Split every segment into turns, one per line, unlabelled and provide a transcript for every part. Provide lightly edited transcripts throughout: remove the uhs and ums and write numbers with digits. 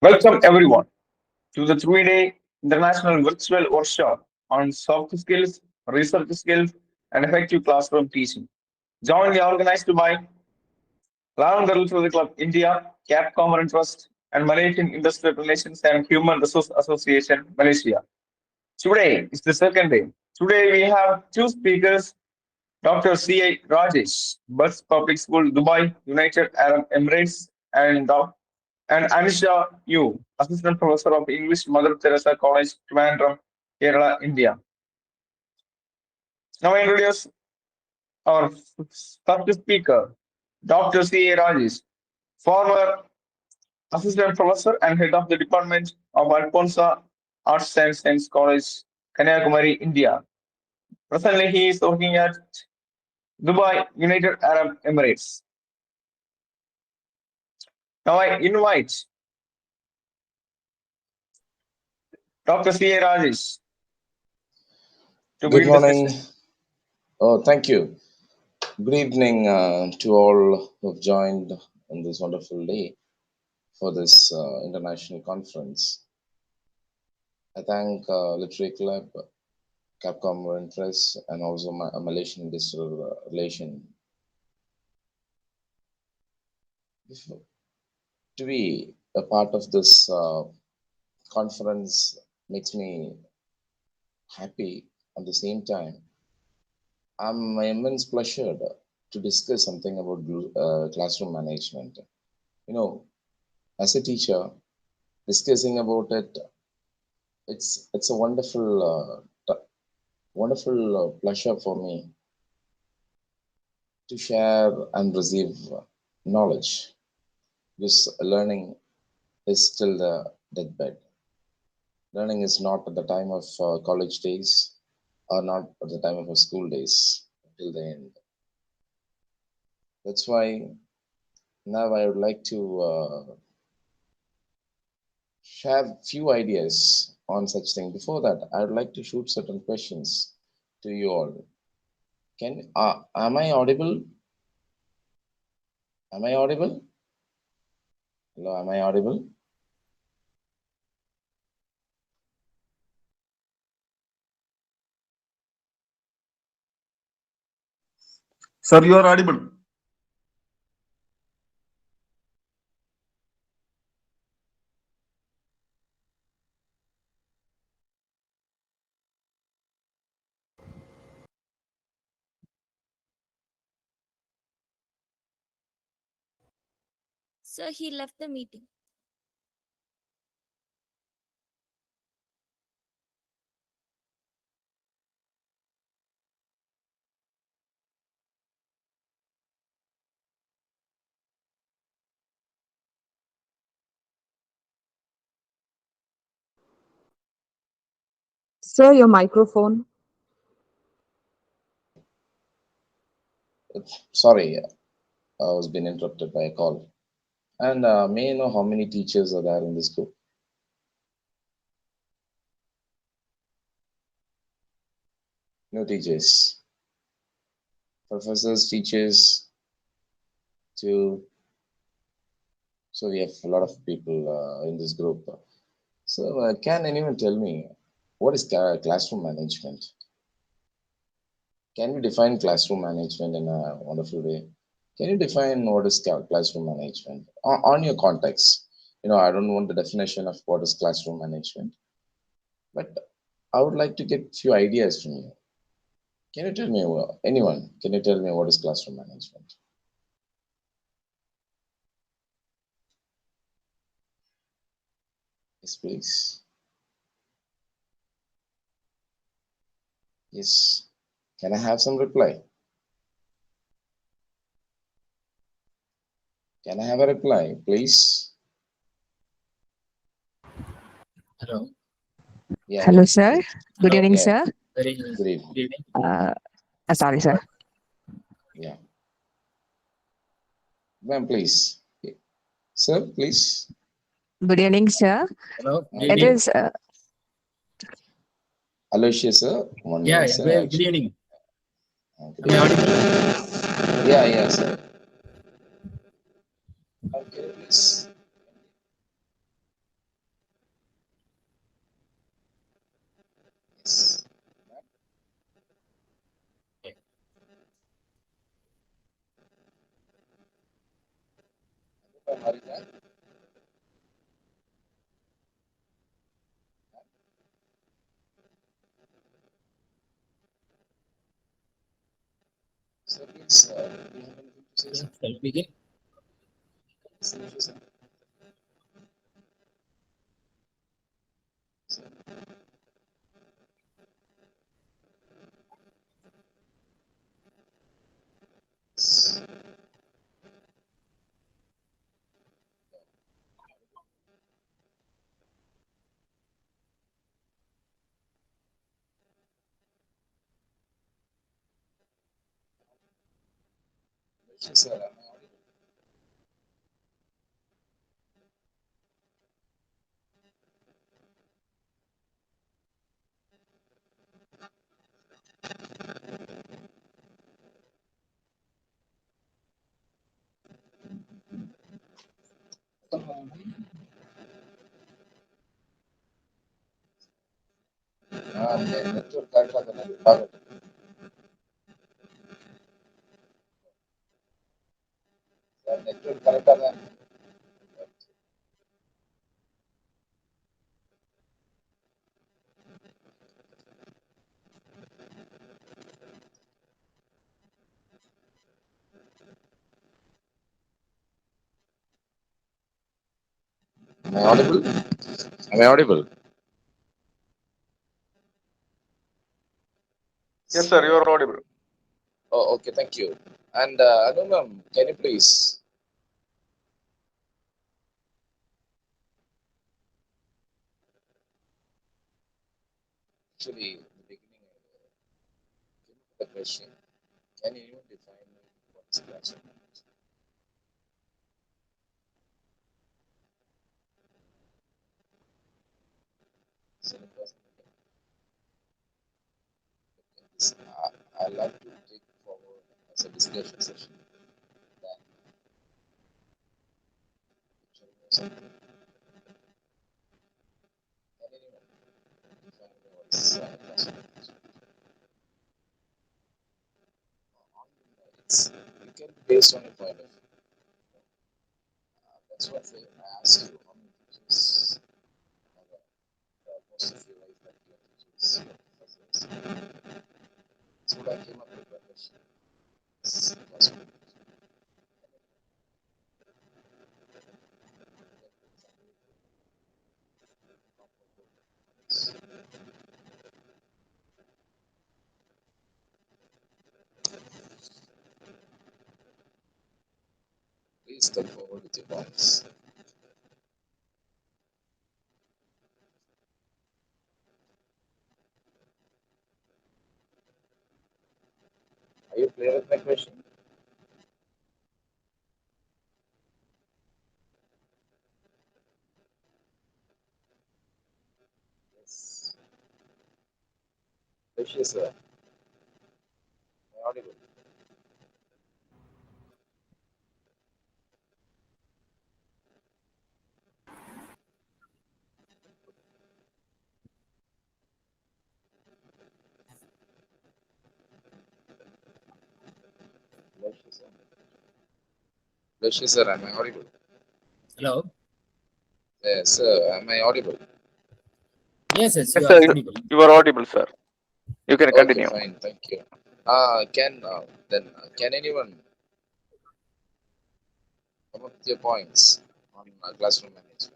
Welcome everyone to the 3-day international virtual workshop on soft skills, research skills, and effective classroom teaching. Jointly organized by Lavender Literacy Club India, CAP Common Trust, and Malaysian Industrial Relations and Human Resource Association, Malaysia. Today is the second day. Today we have two speakers, Dr. C.A. Rajesh, Bus Public School, Dubai, United Arab Emirates, and Anisha Yu, Assistant Professor of English, Mother Teresa College, Trivandrum, Kerala, India. Now I introduce our first speaker, Dr. C.A. Rajesh, former Assistant Professor and Head of the Department of Alfonsa Arts and Science College, Kanyakumari, India. Presently, he is working at Dubai, United Arab Emirates. Now I invite Dr. C.A. Rajesh to
Good
begin the
morning.
session.
Thank you. Good evening to all who have joined on this wonderful day for this international conference. I thank Literary Club, Capcom Press, and also Malaysian Industrial Relation. To be a part of this conference makes me happy. At the same time, I'm my immense pleasure to discuss something about classroom management. You know, as a teacher, discussing about it, it's a wonderful pleasure for me to share and receive knowledge. Because learning is still the deathbed. Learning is not at the time of college days or not at the time of school days till the end. That's why now I would like to share few ideas on such thing. Before that, I would like to shoot certain questions to you all. Am I audible? Am I audible? Hello, am I audible?
Sir, you are audible.
Sir, he left the meeting.
Sir, your microphone.
Sorry, I was being interrupted by a call. And may I know how many teachers are there in this group? No teachers. Professors, teachers, too. So we have a lot of people in this group. So can anyone tell me what is classroom management? Can we define classroom management in a wonderful way? Can you define what is classroom management on your context? I don't want the definition of what is classroom management, but I would like to get few ideas from you. Can you tell me, anyone, can you tell me what is classroom management? Yes, please. Yes. Can I have some reply? Can I have a reply, please?
Hello.
Yeah,
Hello,
yeah.
sir. Good
Hello.
evening,
Yeah.
sir.
Very good
Good evening.
evening.
Sorry, sir.
Yeah. Ma'am, please. Sir, please.
Good evening, sir.
Hello. Good
It
evening.
is
Aloysius, sir. One
Yeah.
minute, sir.
Good evening.
Good
Am I
evening.
audible?
Yeah, sir. Okay, please. is that? So please, do you have anything to say,
Yeah,
sir?
shall we begin?
Sir, sir. Sir. Yes, sir. Am I audible? Network correct ಆಗಿದೆ. Network correct ಆಗಿದೆ. Am I audible? Am I audible?
Yes, sir, you are audible.
Oh, okay, thank you. And Anu ma'am, can you please? Actually, in the beginning, I came up with a question. Can you even define what is classroom management? So the person this, I like to take forward as a discussion session. That shall we know something? Can anyone define what is classroom management? It's you can be based on a point of view. That's what I asked you. How many teachers have most of your life that you are teachers, professors? That's what I came up with that question. It's classroom management. Please come forward with your points. Are you clear with my question? Yes. Yes, sir. Am I audible? Yes, sir. Yes, sir. Am I audible?
Hello?
Yes, sir. Am I audible?
Yes, yes,
Yes,
you
sir,
are audible.
you are audible, sir. You can
Okay,
continue.
fine. Thank you. Can anyone come up with your points on classroom management?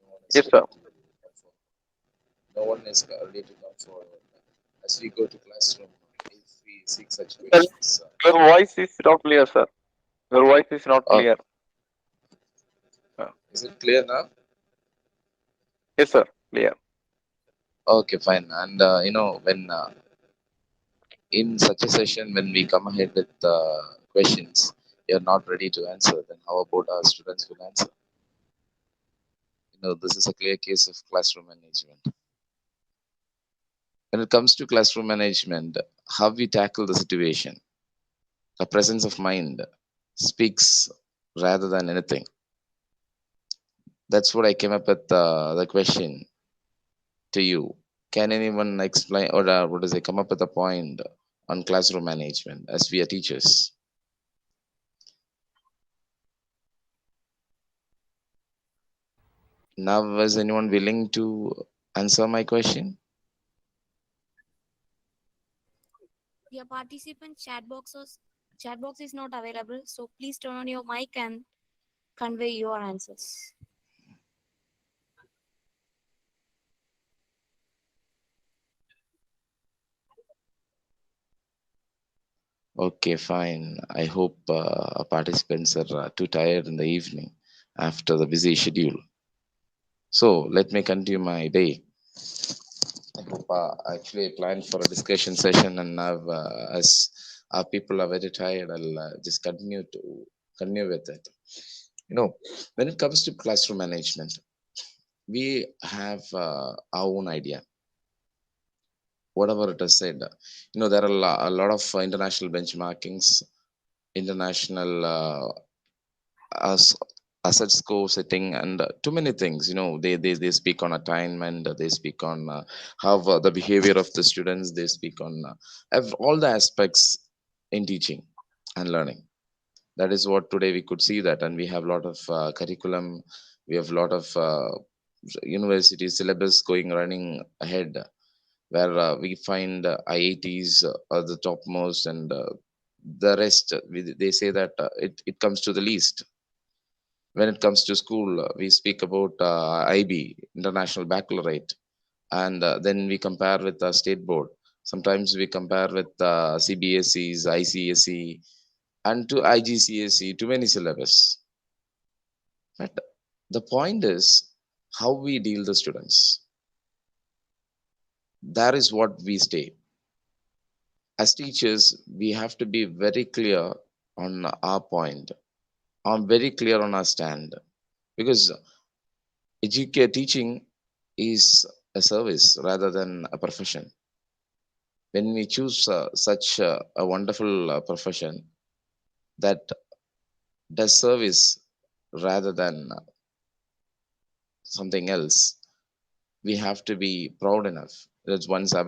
No one is
Yes,
ready
sir.
to come forward. No one is ready to come forward. As we go to classroom, if we seek such
Sir,
questions,
your voice is not clear, sir. Your voice is not clear.
is it clear now?
Yes, sir. Clear.
Okay, fine. And when in such a session, when we come ahead with questions, you're not ready to answer, then how about our students will answer? This is a clear case of classroom management. When it comes to classroom management, how we tackle the situation, the presence of mind speaks rather than anything. That's what I came up with the question to you. Can anyone explain or what does it come up with a point on classroom management as we are teachers? Now, is anyone willing to answer my question?
Your participant chat box is not available, so please turn on your mic and convey your answers.
Okay, fine. I hope participants are too tired in the evening after the busy schedule. So let me continue my day. I hope actually I planned for a discussion session, and now as our people are very tired, I'll just continue with it. You know, when it comes to classroom management, we have our own idea. Whatever it is said, there are a lot of international benchmarkings, international as asset score setting, and too many things. They speak on attainment, they speak on how the behavior of the students, they speak on all the aspects in teaching and learning. That is what today we could see that, and we have a lot of curriculum, we have a lot of university syllabus going running ahead, where we find IITs are the topmost, and the rest they say that it comes to the least. When it comes to school, we speak about IB, International Baccalaureate, and then we compare with the state board. Sometimes we compare with CBSEs, ICSE, and to IGCSE, too many syllabus. But the point is how we deal the students. That is what we stay. As teachers, we have to be very clear on our point. I'm very clear on our stand, because teaching is a service rather than a profession. When we choose such a wonderful profession that does service rather than something else, we have to be proud enough. That's once what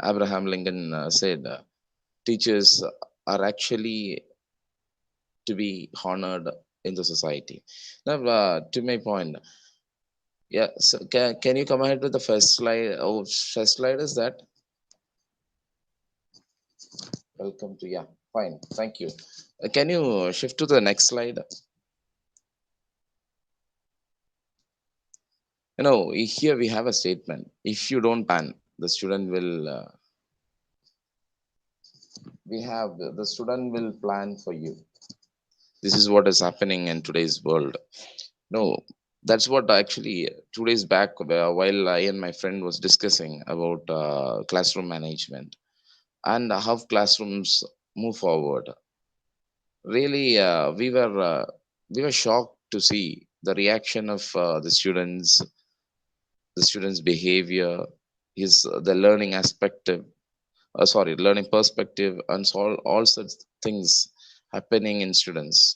Abraham Lincoln said, teachers are actually to be honored in the society. Now, to my point, yeah. So can you come ahead with the first slide? Oh, first slide is that. Welcome to, yeah, fine. Thank you. Can you shift to the next slide? Here we have a statement. If you don't plan, the student will. The student will plan for you. This is what is happening in today's world. No, that's what actually 2 days back, while I and my friend was discussing about classroom management and how classrooms move forward. Really, we were shocked to see the reaction of the students' behavior, is the learning learning perspective, and all such things happening in students.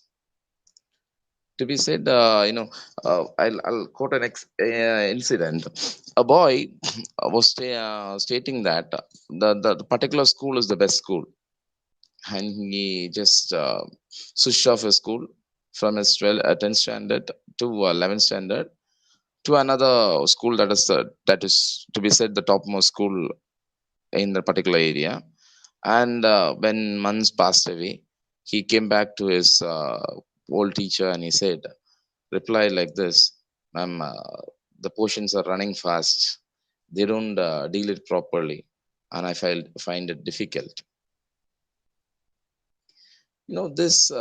To be said, I'll quote an incident. A boy was stating that the particular school is the best school, and he just switched off his school from his 10th standard to 11th standard to another school that is to be said the topmost school in the particular area. And when months passed away, he came back to his old teacher and he said, replied like this, "Ma'am, the portions are running fast. They don't deal it properly, and I find it difficult." This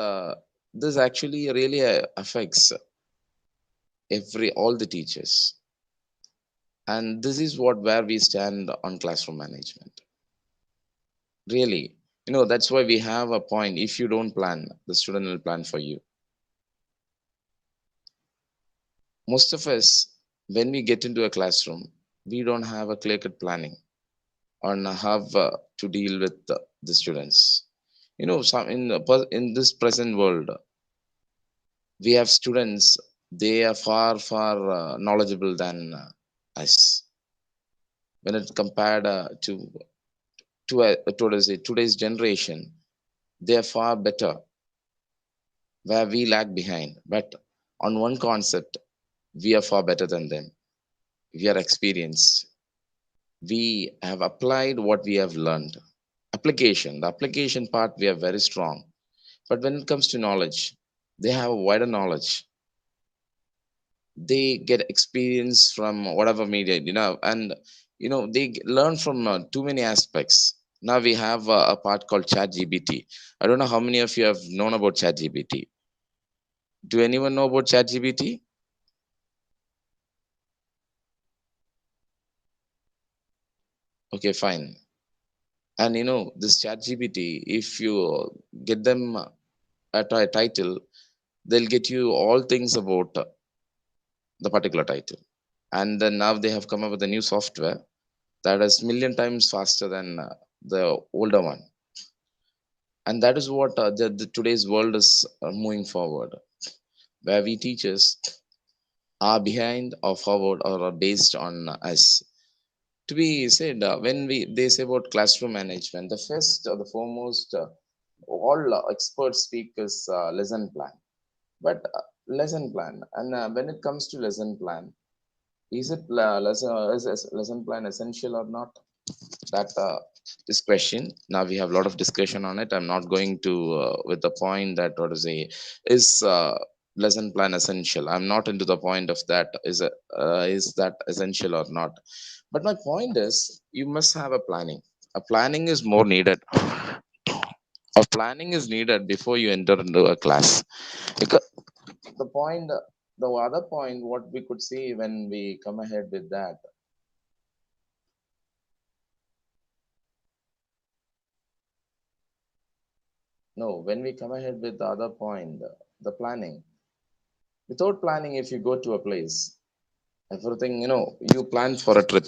actually really affects all the teachers, and this is where we stand on classroom management. Really, that's why we have a point. If you don't plan, the student will plan for you. Most of us, when we get into a classroom, we don't have a clear-cut planning on how to deal with the students. Some in this present world, we have students. They are far knowledgeable than us. When it compared to today's generation, they are far better, where we lag behind. But on one concept, We are far better than them. We are experienced. We have applied what we have learned. The application part, we are very strong. But when it comes to knowledge, they have a wider knowledge. They get experience from whatever media, and they learn from too many aspects. Now we have a part called chat gpt. I don't know how many of you have known about chat gpt. Do anyone know about chat gpt? Okay, fine. And this chat gpt, if you get them a title, they'll get you all things about the particular title. And then now they have come up with a new software that is million times faster than the older one. And that is what the today's world is moving forward, where we teachers are behind or forward or are based on us. To be said, when they say about classroom management, the first or the foremost, all experts speak is lesson plan. But lesson plan, and when it comes to lesson plan, is it lesson plan essential or not? That this question. Now we have a lot of discussion on it. I'm not going to with the point that what to say is lesson plan essential. I'm not into the point of that is that essential or not. But my point is, you must have a planning. A planning is more needed. A planning is needed before you enter into a class. Because the point, the other point, what we could see when we come ahead with that. No, when we come ahead with the other point, the planning. Without planning, if you go to a place, everything, you plan for a trip.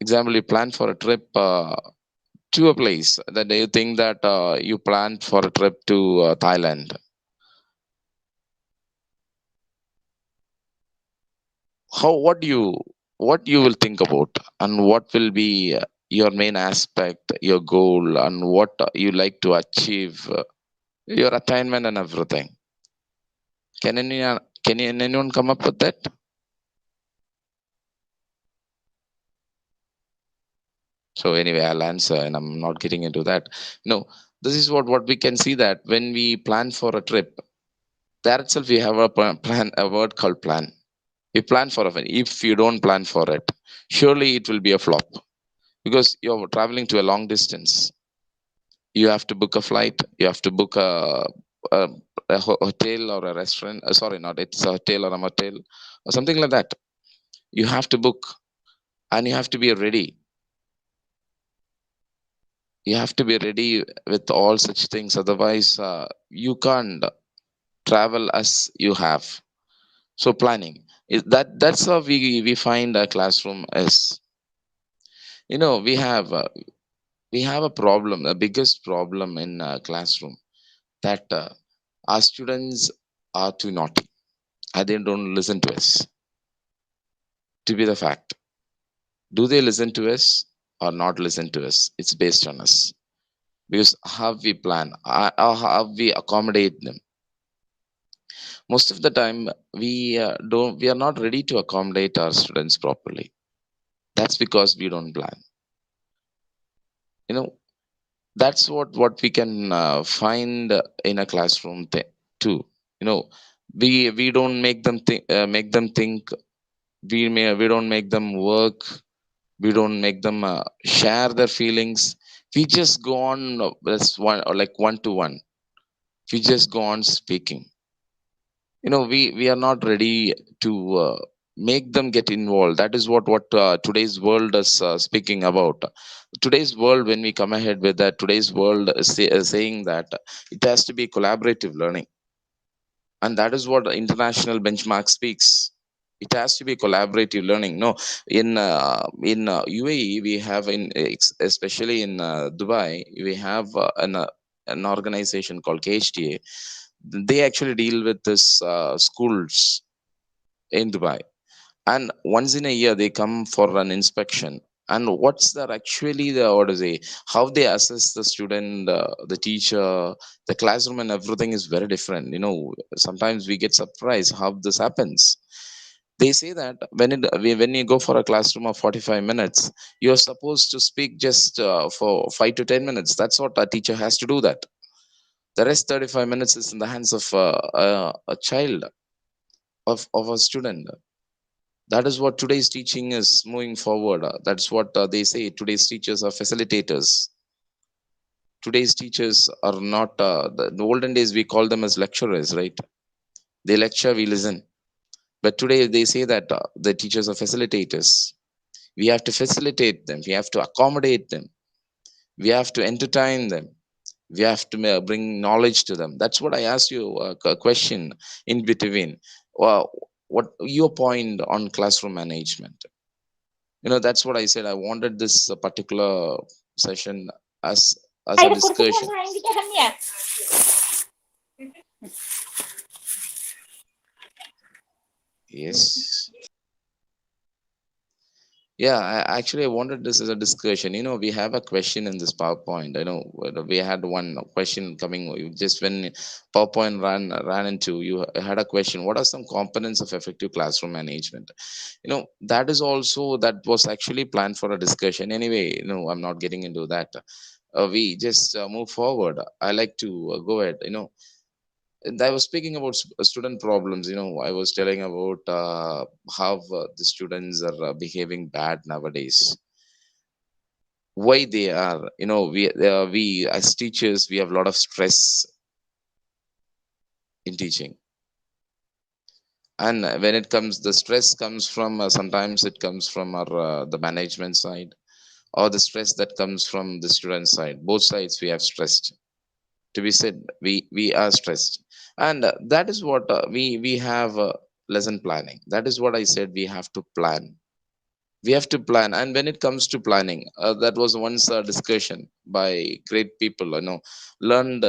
Example, you plan for a trip to a place that you think that you planned for a trip to Thailand. What you will think about, and what will be your main aspect, your goal, and what you like to achieve, your attainment and everything. Can anyone come up with that? So anyway, I'll answer, and I'm not getting into that. No, this is what we can see, that when we plan for a trip, there itself we have a plan, a word called plan. We plan for a. If you don't plan for it, surely it will be a flop, because you're traveling to a long distance. You have to book a flight. You have to book a, hotel or a restaurant. Sorry, not it's a hotel or a motel or something like that. You have to book, and you have to be ready. You have to be ready with all such things. Otherwise, you can't travel as you have. So planning is that's how we find a classroom as. We have a problem, the biggest problem in a classroom, that our students are too naughty and they don't listen to us. To be the fact, do they listen to us or not listen to us? It's based on us, because how we plan, how we accommodate them. Most of the time, we are not ready to accommodate our students properly. That's because we don't plan. You know, that's what we can find in a classroom too. You know, we don't make them think. We don't make them work. We don't make them share their feelings. We just go on this one, or like one to one. We just go on speaking. We are not ready to make them get involved. That is what today's world is speaking about. Today's world, when we come ahead with that, today's world is saying that it has to be collaborative learning, and that is what the international benchmark speaks. It has to be collaborative learning. No, in UAE, we have, especially in Dubai, we have an organization called KHTA. They actually deal with this schools in Dubai, and once in a year they come for an inspection, and what's the actually how they assess the student, the teacher, the classroom, and everything is very different. Sometimes we get surprised how this happens. They say that when you go for a classroom of 45 minutes, you're supposed to speak just for 5 to 10 minutes. That's what a teacher has to do. That the rest 35 minutes is in the hands of a child, of a student. That is what today's teaching is moving forward. That's what they say. Today's teachers are facilitators. Today's teachers are not, the olden days we call them as lecturers, right? They lecture, we listen. But today they say that the teachers are facilitators. We have to facilitate them. We have to accommodate them. We have to entertain them. We have to bring knowledge to them. That's what I asked you a question in between. What your point on classroom management? That's what I said. I wanted this particular session as a discussion. Yes. Yeah, actually, I wanted this as a discussion. We have a question in this PowerPoint. I know we had one question coming just when PowerPoint ran into. You had a question. What are some components of effective classroom management? That was actually planned for a discussion. Anyway, I'm not getting into that. We just move forward. I like to go ahead. And I was speaking about student problems. I was telling about how the students are behaving bad nowadays. Why they are? We as teachers, we have a lot of stress in teaching, and when it comes, the stress comes from sometimes it comes from our the management side, or the stress that comes from the student side. Both sides we have stressed. To be said, we are stressed, and that is what we have lesson planning. That is what I said. We have to plan. We have to plan. And when it comes to planning, that was once a discussion by great people, learned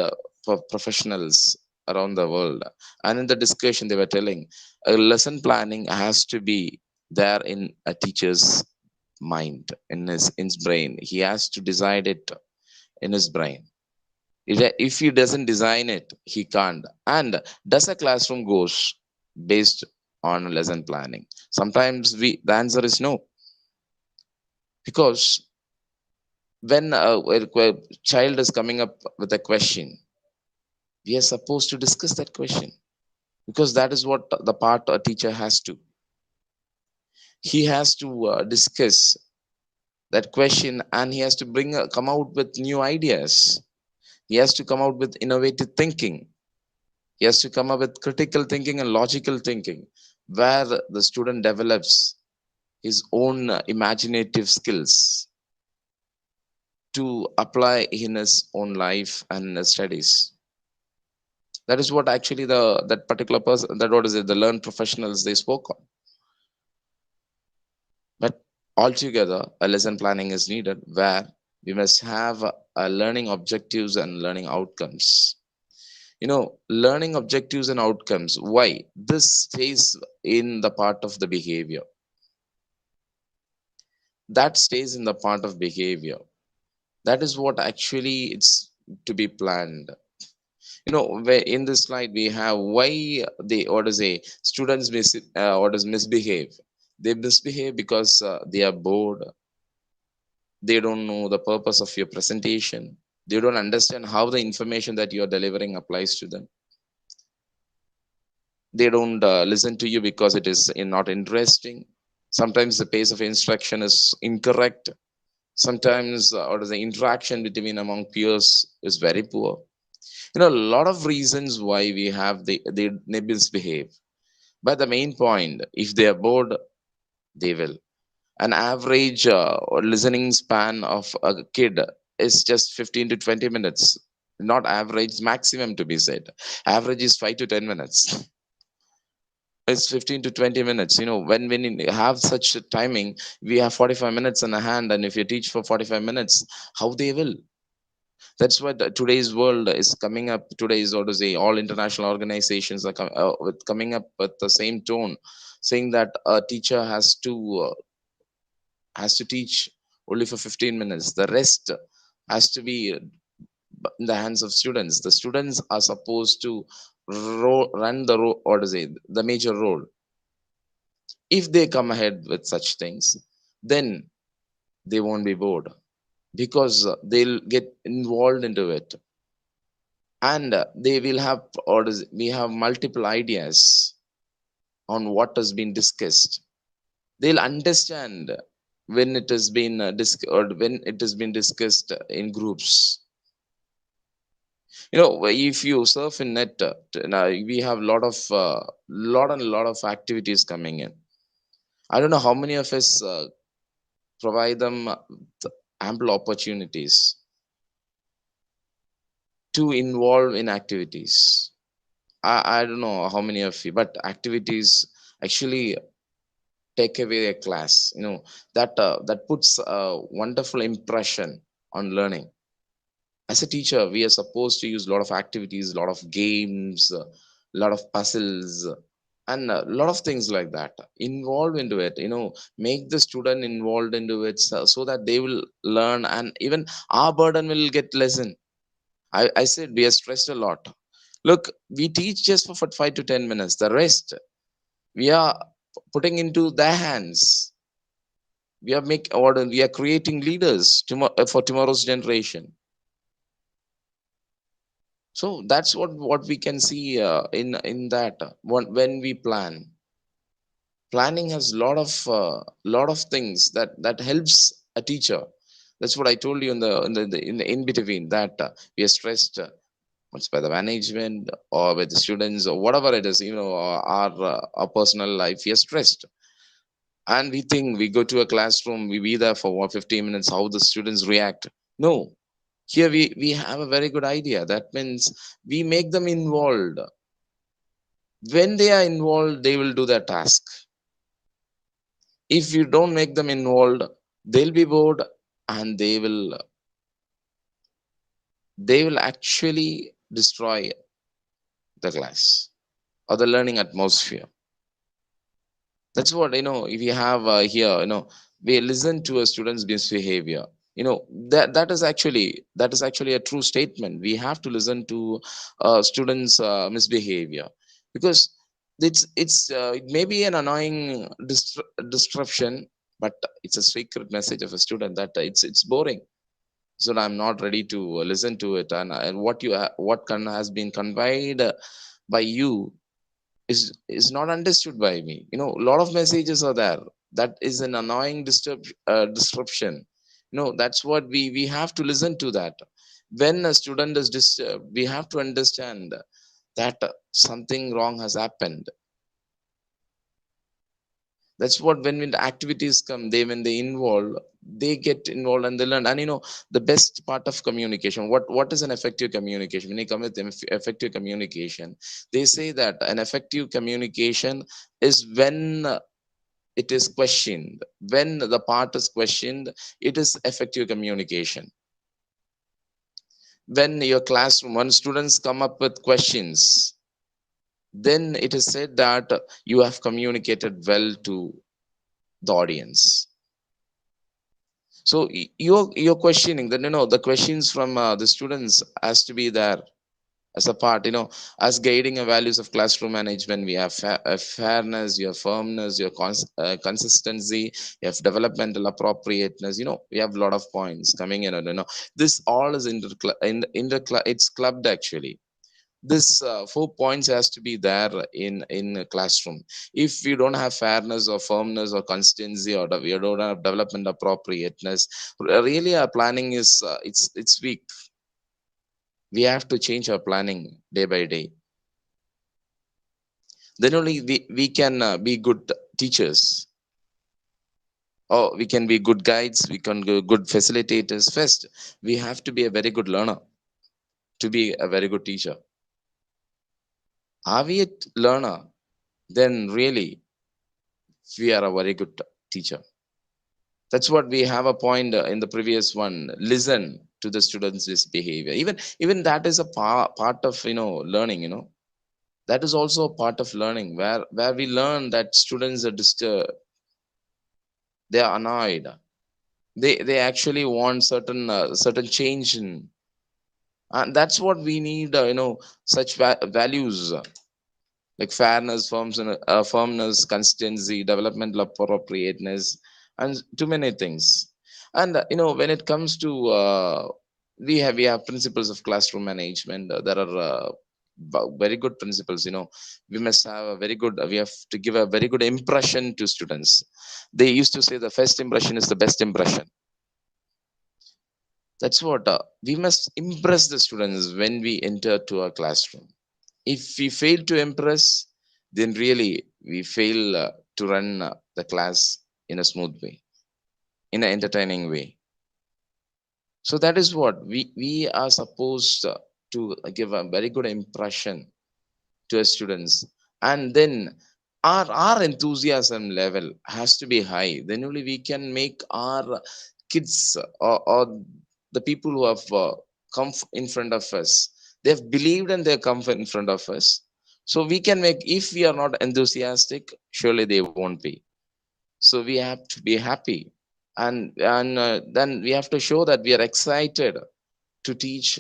professionals around the world. And in the discussion they were telling, lesson planning has to be there in a teacher's mind, in his brain. He has to decide it in his brain. If he doesn't design it, he can't. And does a classroom goes based on lesson planning? Sometimes the answer is no, because when a child is coming up with a question, we are supposed to discuss that question, because that is what the part a teacher has to. He has to discuss that question, and he has to come out with new ideas. He has to come out with innovative thinking. He has to come up with critical thinking and logical thinking, where the student develops his own imaginative skills to apply in his own life and his studies. That is what actually that particular person, that what is it, the learned professionals, they spoke on. But altogether, a lesson planning is needed, where we must have a learning objectives and learning outcomes. Learning objectives and outcomes. Why? This stays in the part of the behavior. That stays in the part of behavior. That is what actually it's to be planned. Where in this slide we have why students misbehave. They misbehave because they are bored. They don't know the purpose of your presentation. They don't understand how the information that you are delivering applies to them. They don't listen to you because it is not interesting. Sometimes the pace of instruction is incorrect. Sometimes the interaction between among peers is very poor. A lot of reasons why we have they misbehave. But the main point, if they are bored, they will. An average listening span of a kid is just 15 to 20 minutes. Not average, maximum to be said. Average is 5 to 10 minutes. It's 15 to 20 minutes. When you have such a timing, we have 45 minutes in the hand, and if you teach for 45 minutes, how they will? That's what today's world is coming up. Today's, all international organizations are coming up with the same tone, saying that a teacher has to teach only for 15 minutes. The rest has to be in the hands of students. The students are supposed to run the role, or to say the major role. If they come ahead with such things, then they won't be bored, because they'll get involved into it, and they will have, or we have multiple ideas on what has been discussed. They'll understand when it has been or when it has been discussed in groups. If you surf in net, now we have lot of activities coming in. I don't know how many of us provide them ample opportunities to involve in activities. I don't know how many of you, but activities actually take away a class. That puts a wonderful impression on learning. As a teacher, we are supposed to use a lot of activities, a lot of games, a lot of puzzles, and a lot of things like that. Involve into it. Make the student involved into it, so that they will learn, and even our burden will get lessened. I said we are stressed a lot. Look, we teach just for 5 to 10 minutes. The rest we are putting into their hands. We are creating leaders for tomorrow's generation. So that's what we can see in that when we plan. Planning has lot of things that helps a teacher. That's what I told you in between, that we are stressed. It's by the management or by the students or whatever it is, our personal life. We are stressed, and we think we go to a classroom, we be there for 15 minutes, how the students react. No, here we have a very good idea. That means we make them involved. When they are involved, they will do their task. If you don't make them involved, they'll be bored, and they will actually destroy the class or the learning atmosphere. That's what, if you have here, we listen to a student's misbehavior. That is actually a true statement. We have to listen to students misbehavior, because it may be an annoying disruption, but it's a secret message of a student that it's boring, so I'm not ready to listen to it. And has been conveyed by you is not understood by me. A lot of messages are there. That is an annoying disruption. That's what we have to listen to. That when a student is disturbed, we have to understand that something wrong has happened. That's what, when the activities come, when they involve, they get involved and they learn. And the best part of communication, what is an effective communication? When you come with effective communication, they say that an effective communication is when it is questioned. When the part is questioned, it is effective communication. When your classroom, when students come up with questions, then it is said that you have communicated well to the audience. So you're questioning that, the questions from the students has to be there as a part, as guiding a values of classroom management. We have fairness, your firmness, your consistency, you have developmental appropriateness. We have a lot of points coming in, and this all is it's clubbed actually. This 4 points has to be there in a classroom. If we don't have fairness or firmness or consistency, or we don't have development appropriateness, really our planning is it's weak. We have to change our planning day by day. Then only we can be good teachers, or we can be good guides, we can be good facilitators. First, we have to be a very good learner to be a very good teacher. Are we a learner? Then really we are a very good teacher. That's what we have a point in the previous one. Listen to the students' behavior. Even that is a part of learning. That is also a part of learning, where we learn that students are disturbed, they are annoyed. They actually want certain change in, and that's what we need. Such values like fairness, firmness, consistency, developmental appropriateness, and too many things. And when it comes to we have principles of classroom management. There are very good principles. We must have a very good. We have to give a very good impression to students. They used to say the first impression is the best impression. That's what we must impress the students when we enter to a classroom. If we fail to impress, then really we fail to run the class in a smooth way, in an entertaining way. So that is what we are supposed to give a very good impression to our students. And then our enthusiasm level has to be high. Then only we can make our kids or the people who have in front of us, they've believed and they come in front of us. So we can make, if we are not enthusiastic, surely they won't be. So we have to be happy, and then we have to show that we are excited to teach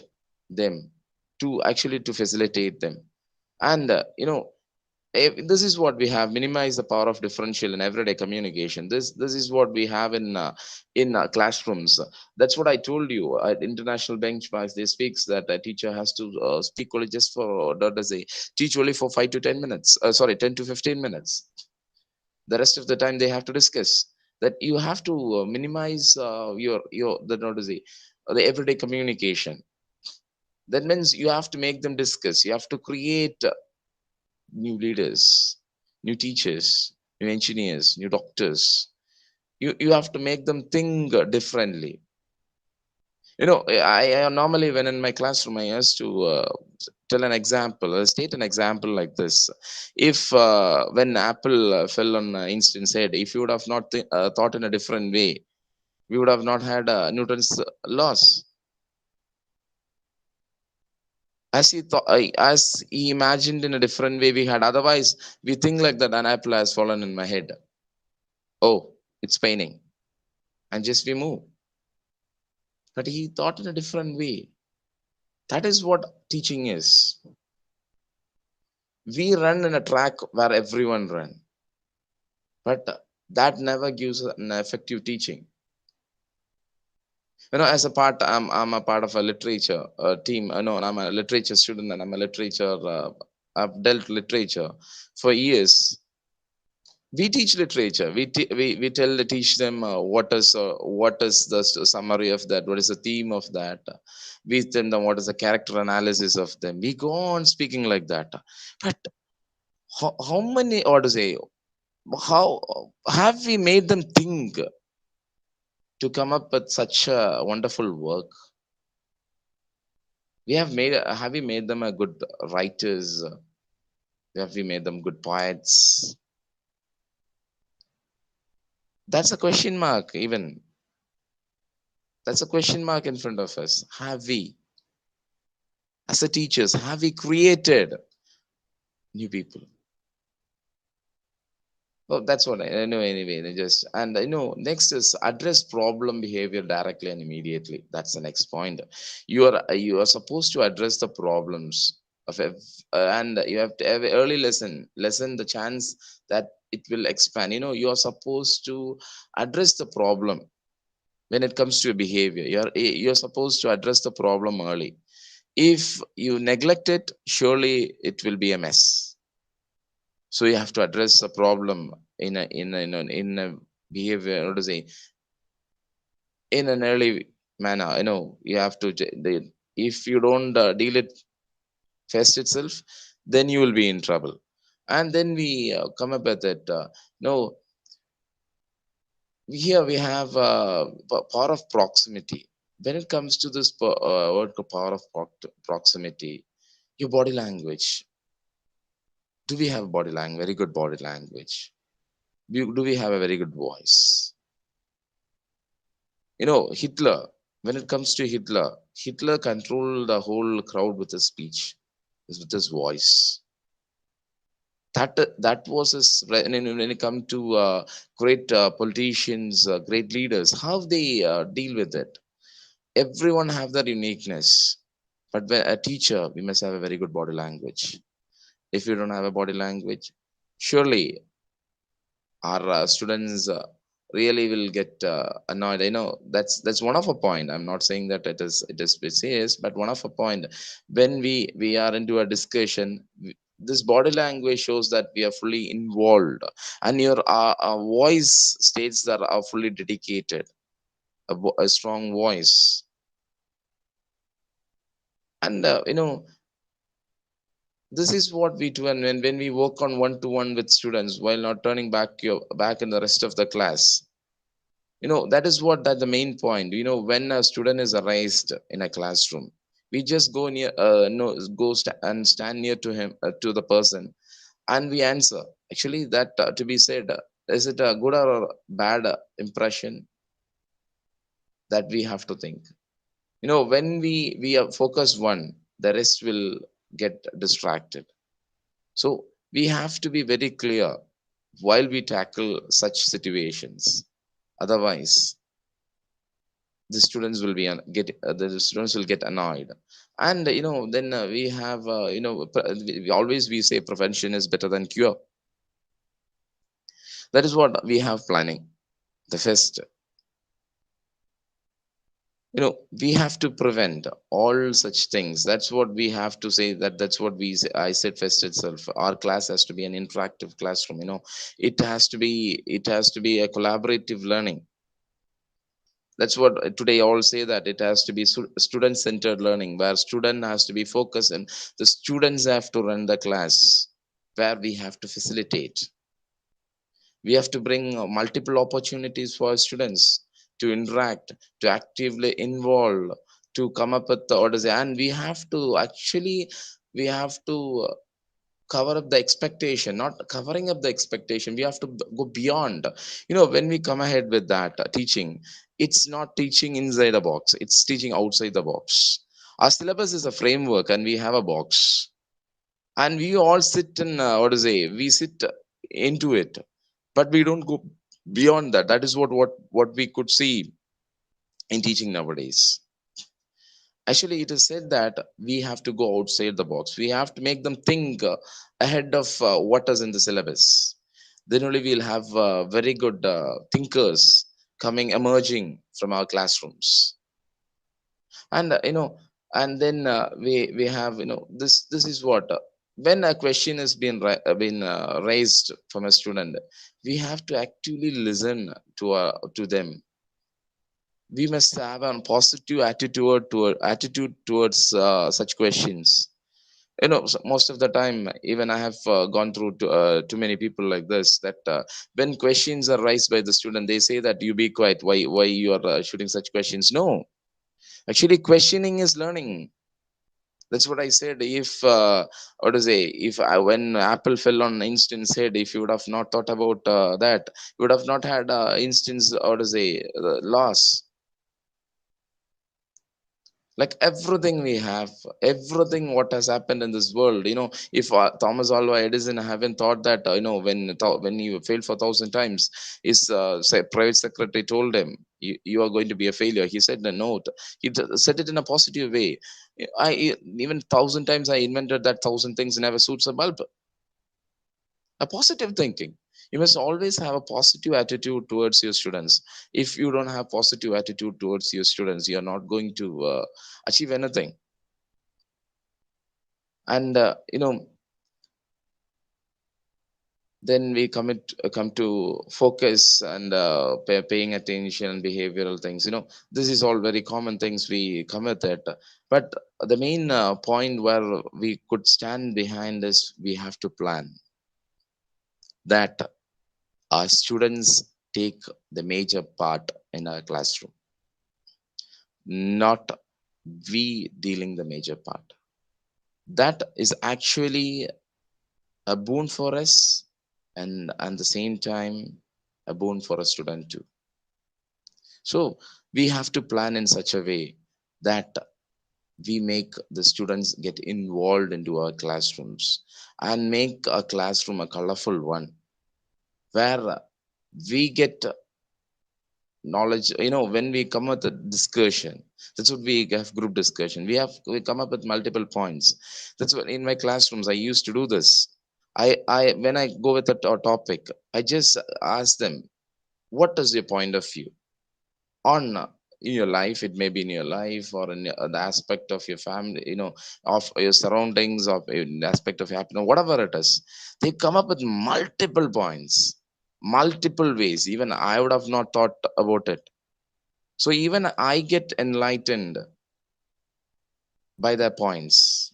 them, to actually to facilitate them. And this is what we have: minimize the power of differential in everyday communication. This is what we have in classrooms. That's what I told you. At international benchmarks, they speaks that a teacher has to speak only just for, what does they teach only for 5 to 10 minutes, 10 to 15 minutes. The rest of the time they have to discuss. That you have to minimize your the, what is the everyday communication. That means you have to make them discuss. You have to create new leaders, new teachers, new engineers, new doctors. You have to make them think differently. I normally, when in my classroom, I used to tell an example, state an example like this. If when Apple fell on Einstein's head, if you would have not thought in a different way, we would have not had Newton's laws. As he thought, as he imagined in a different way, we had. Otherwise, we think like that an apple has fallen in my head. Oh, it's paining, and just we move. But he thought in a different way. That is what teaching is. We run in a track where everyone run, but that never gives an effective teaching. As a part, I'm a part of a literature team. No, I'm a literature student, and I'm a literature. I've dealt literature for years. We teach literature. Teach them what is the summary of that, what is the theme of that. We tell them what is the character analysis of them. We go on speaking like that. But how many, or to say, how have we made them think to come up with such a wonderful work? Have we made them a good writers? Have we made them good poets? That's a question mark. Even that's a question mark in front of us. Have we, as a teachers, have we created new people? Well, that's what I know anyway. Next is address problem behavior directly and immediately. That's the next point. You are supposed to address the problems of and you have to have early lessen the chance that it will expand. You are supposed to address the problem when it comes to your behavior. You're supposed to address the problem early. If you neglect it, surely it will be a mess. So you have to address the problem in a behavior, or to say, in an early manner. You have to. If you don't deal it first itself, then you will be in trouble. And then we come up with it. No, here we have power of proximity. When it comes to this word power of proximity, your body language. Do we have body language? Very good body language. Do we have a very good voice? Hitler, when it comes to Hitler controlled the whole crowd with his speech, with his voice. That was his, when it come to great politicians, great leaders, how they deal with it. Everyone have their uniqueness, but when a teacher, we must have a very good body language. If you don't have a body language, surely our students really will get annoyed. I know that's one of a point. I'm not saying that it is, but one of a point, when we are into a discussion, this body language shows that we are fully involved, and your voice states that are fully dedicated, a strong voice. And this is what we do. And when we work on one-to-one with students while not turning back in the rest of the class, that is what that the main point. When a student is raised in a classroom, we just go near no go and stand near to him, to the person, and we answer. Actually, that to be said, is it a good or a bad impression? That we have to think. When we are focused one, the rest will get distracted. So we have to be very clear while we tackle such situations. Otherwise, the students will be the students will get annoyed. And then we have we say prevention is better than cure. That is what we have planning. The first, we have to prevent all such things. That's what we have to say. That's what we say. I said first itself, our class has to be an interactive classroom. It has to be a collaborative learning. That's what today all say, that it has to be student centered learning, where student has to be focused and the students have to run the class, where we have to facilitate. We have to bring multiple opportunities for students to interact, to actively involve, to come up with the orders. And we have to cover up the expectation, not covering up the expectation. We have to go beyond. When we come ahead with that teaching, it's not teaching inside a box, it's teaching outside the box. Our syllabus is a framework, and we have a box, and we all sit in we sit into it, but we don't go beyond that. That is what we could see in teaching nowadays. Actually, it is said that we have to go outside the box. We have to make them think ahead of what is in the syllabus. Then only we'll have very good thinkers coming, emerging from our classrooms. And and then we have this is what when a question has been raised from a student, we have to actively listen to them. We must have a positive attitude towards such questions. Most of the time, even I have gone through too many people like this, that when questions are raised by the student, they say that you be quiet, why you are shooting such questions. No, actually questioning is learning. That's what I said. If what to say, if when apple fell on Einstein's head, if you would have not thought about that, you would have not had Einstein's, or to say, loss. Like everything we have, everything what has happened in this world, if Thomas Alva Edison haven't thought that, when he failed for 1,000 times, his private secretary told him, you are going to be a failure. He said no. He said it in a positive way. Even 1,000 times I invented that 1,000 things never suits a bulb. A positive thinking. You must always have a positive attitude towards your students. If you don't have positive attitude towards your students, you are not going to achieve anything. And then we come to focus and paying attention and behavioral things. This is all very common things we come with it. But the main point where we could stand behind is, we have to plan that our students take the major part in our classroom, not we dealing the major part. That is actually a boon for us, and at the same time a boon for a student too. So we have to plan in such a way that we make the students get involved into our classrooms and make a classroom a colorful one where we get knowledge. When we come with a discussion, that's what we have, group discussion. We come up with multiple points. That's what in my classrooms I used to do this. I when I go with a topic, I just ask them, what is your point of view on in your life? It may be in your life or in the aspect of your family, of your surroundings, of in the aspect of your happiness, whatever it is. They come up with multiple points, multiple ways. Even I would have not thought about it. So even I get enlightened by their points.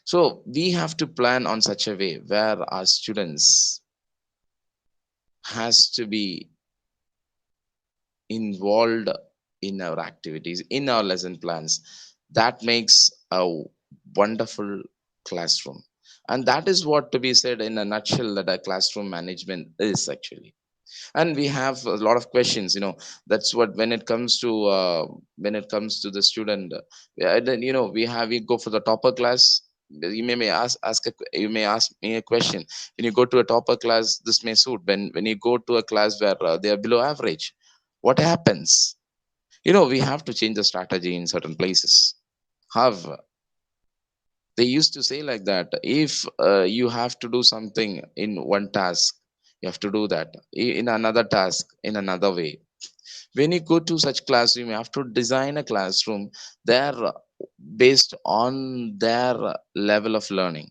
So we have to plan on such a way where our students has to be involved in our activities, in our lesson plans. That makes a wonderful classroom. And that is what to be said in a nutshell that a classroom management is actually. And we have a lot of questions. That's what, when it comes to the student, then we go for the topper class. You you may ask me a question. When you go to a topper class, this may suit. When you go to a class where they are below average, what happens? We have to change the strategy in certain places. However, they used to say like that, if you have to do something in one task, you have to do that in another task in another way. When you go to such classroom, you have to design a classroom there based on their level of learning.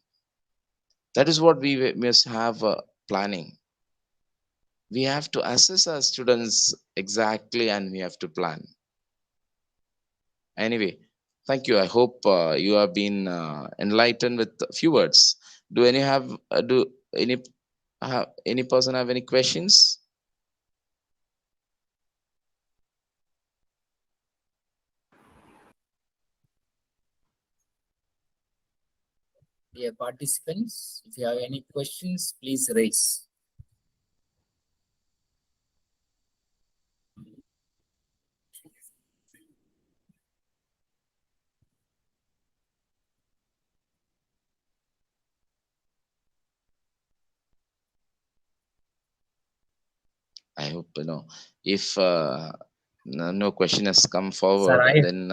That is what we must have planning. We have to assess our students exactly, and we have to plan. Anyway, thank you. I hope you have been enlightened with a few words. Do any person have any questions?
Dear participants, if you have any questions, please raise.
I hope if no question has come
Sir,
forward,
I
then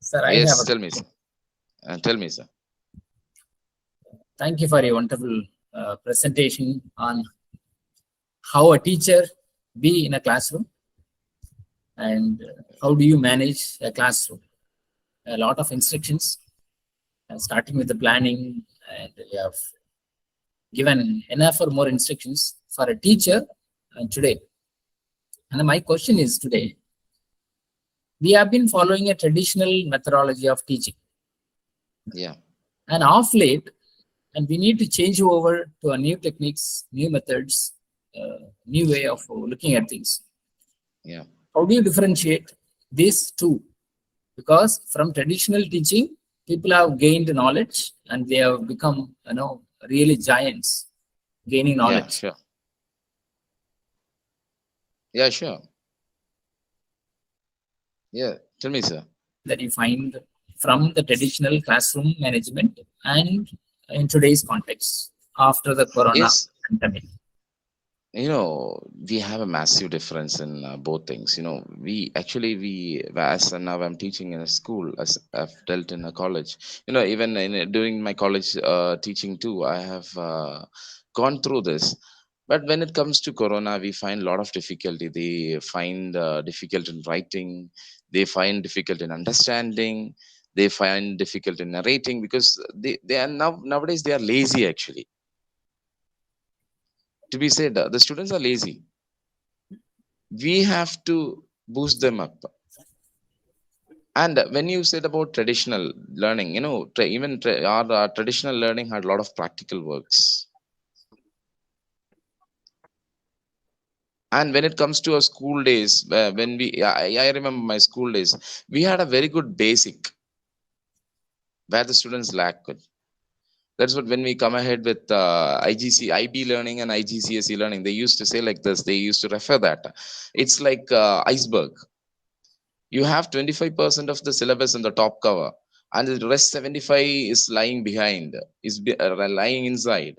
sir, I
yes,
have a
tell me, sir. Tell me, sir.
thank you for your wonderful presentation on how a teacher be in a classroom and how do you manage a classroom. A lot of instructions, starting with the planning, and you have given enough or more instructions for a teacher today. And my question is today, we have been following a traditional methodology of teaching.
Yeah.
And off late, and we need to change over to a new techniques, new methods, new way of looking at things.
Yeah.
How do you differentiate these two? Because from traditional teaching, people have gained knowledge and they have become, really giants, gaining knowledge.
Yeah, sure. Yeah, sure. Yeah, tell me, sir.
That you find from the traditional classroom management and in today's context after the corona
Yes.
pandemic.
We have a massive difference in both things. As now I'm teaching in a school, as I've dealt in a college. Even during my college teaching too, I have gone through this. But when it comes to corona, we find a lot of difficulty. They find difficult in writing. They find difficult in understanding. They find difficult in narrating, because they are nowadays they are lazy actually. To be said, the students are lazy. We have to boost them up. And when you said about traditional learning, our traditional learning had a lot of practical works. And when it comes to our school days, I remember my school days, we had a very good basic where the students lacked. That's what, when we come ahead with IB learning and IGCSE learning, they used to say like this. They used to refer that it's like iceberg. You have 25% of the syllabus in the top cover, and the rest 75 is lying behind, lying inside.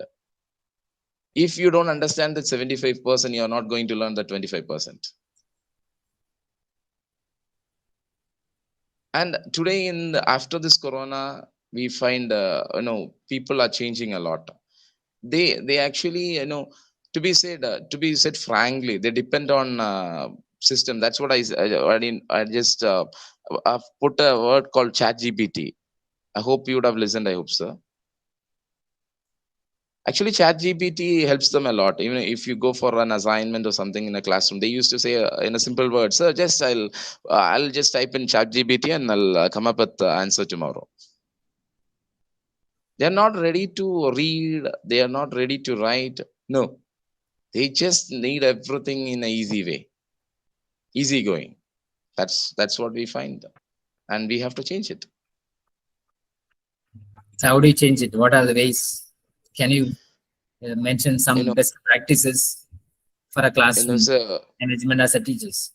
If you don't understand that 75%, you are not going to learn the 25%. And today, after this corona, we find people are changing a lot. They actually, to be said frankly, they depend on system. That's what I just I've put a word called ChatGPT. I hope you would have listened. I hope so. Actually, ChatGPT helps them a lot. Even if you go for an assignment or something in a classroom, they used to say in a simple word, "Sir, I'll just type in ChatGPT and I'll come up with the answer tomorrow." They are not ready to read. They are not ready to write. No, they just need everything in an easy way, easy going. That's what we find, and we have to change it.
So how do you change it? What are the ways? Can you mention some best practices for a classroom management as a teachers?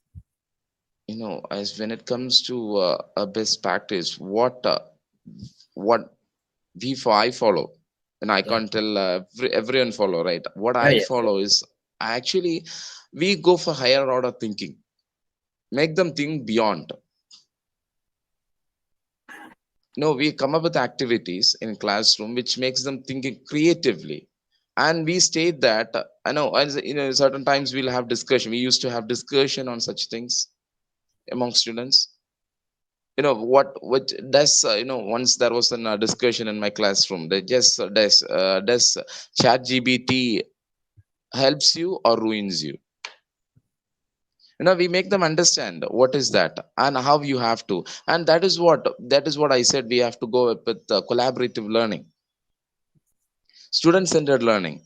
As when it comes to a best practice, what I follow, and I can't tell everyone follow, right? What I follow is actually we go for higher order thinking, make them think beyond. No, we come up with activities in classroom which makes them thinking creatively, and we state that I know, as certain times we'll have discussion. We used to have discussion on such things among students. What does once there was a discussion in my classroom, they just does ChatGPT helps you or ruins you? We make them understand what is that and how you have to, and that is what I said. We have to go with collaborative learning, student-centered learning.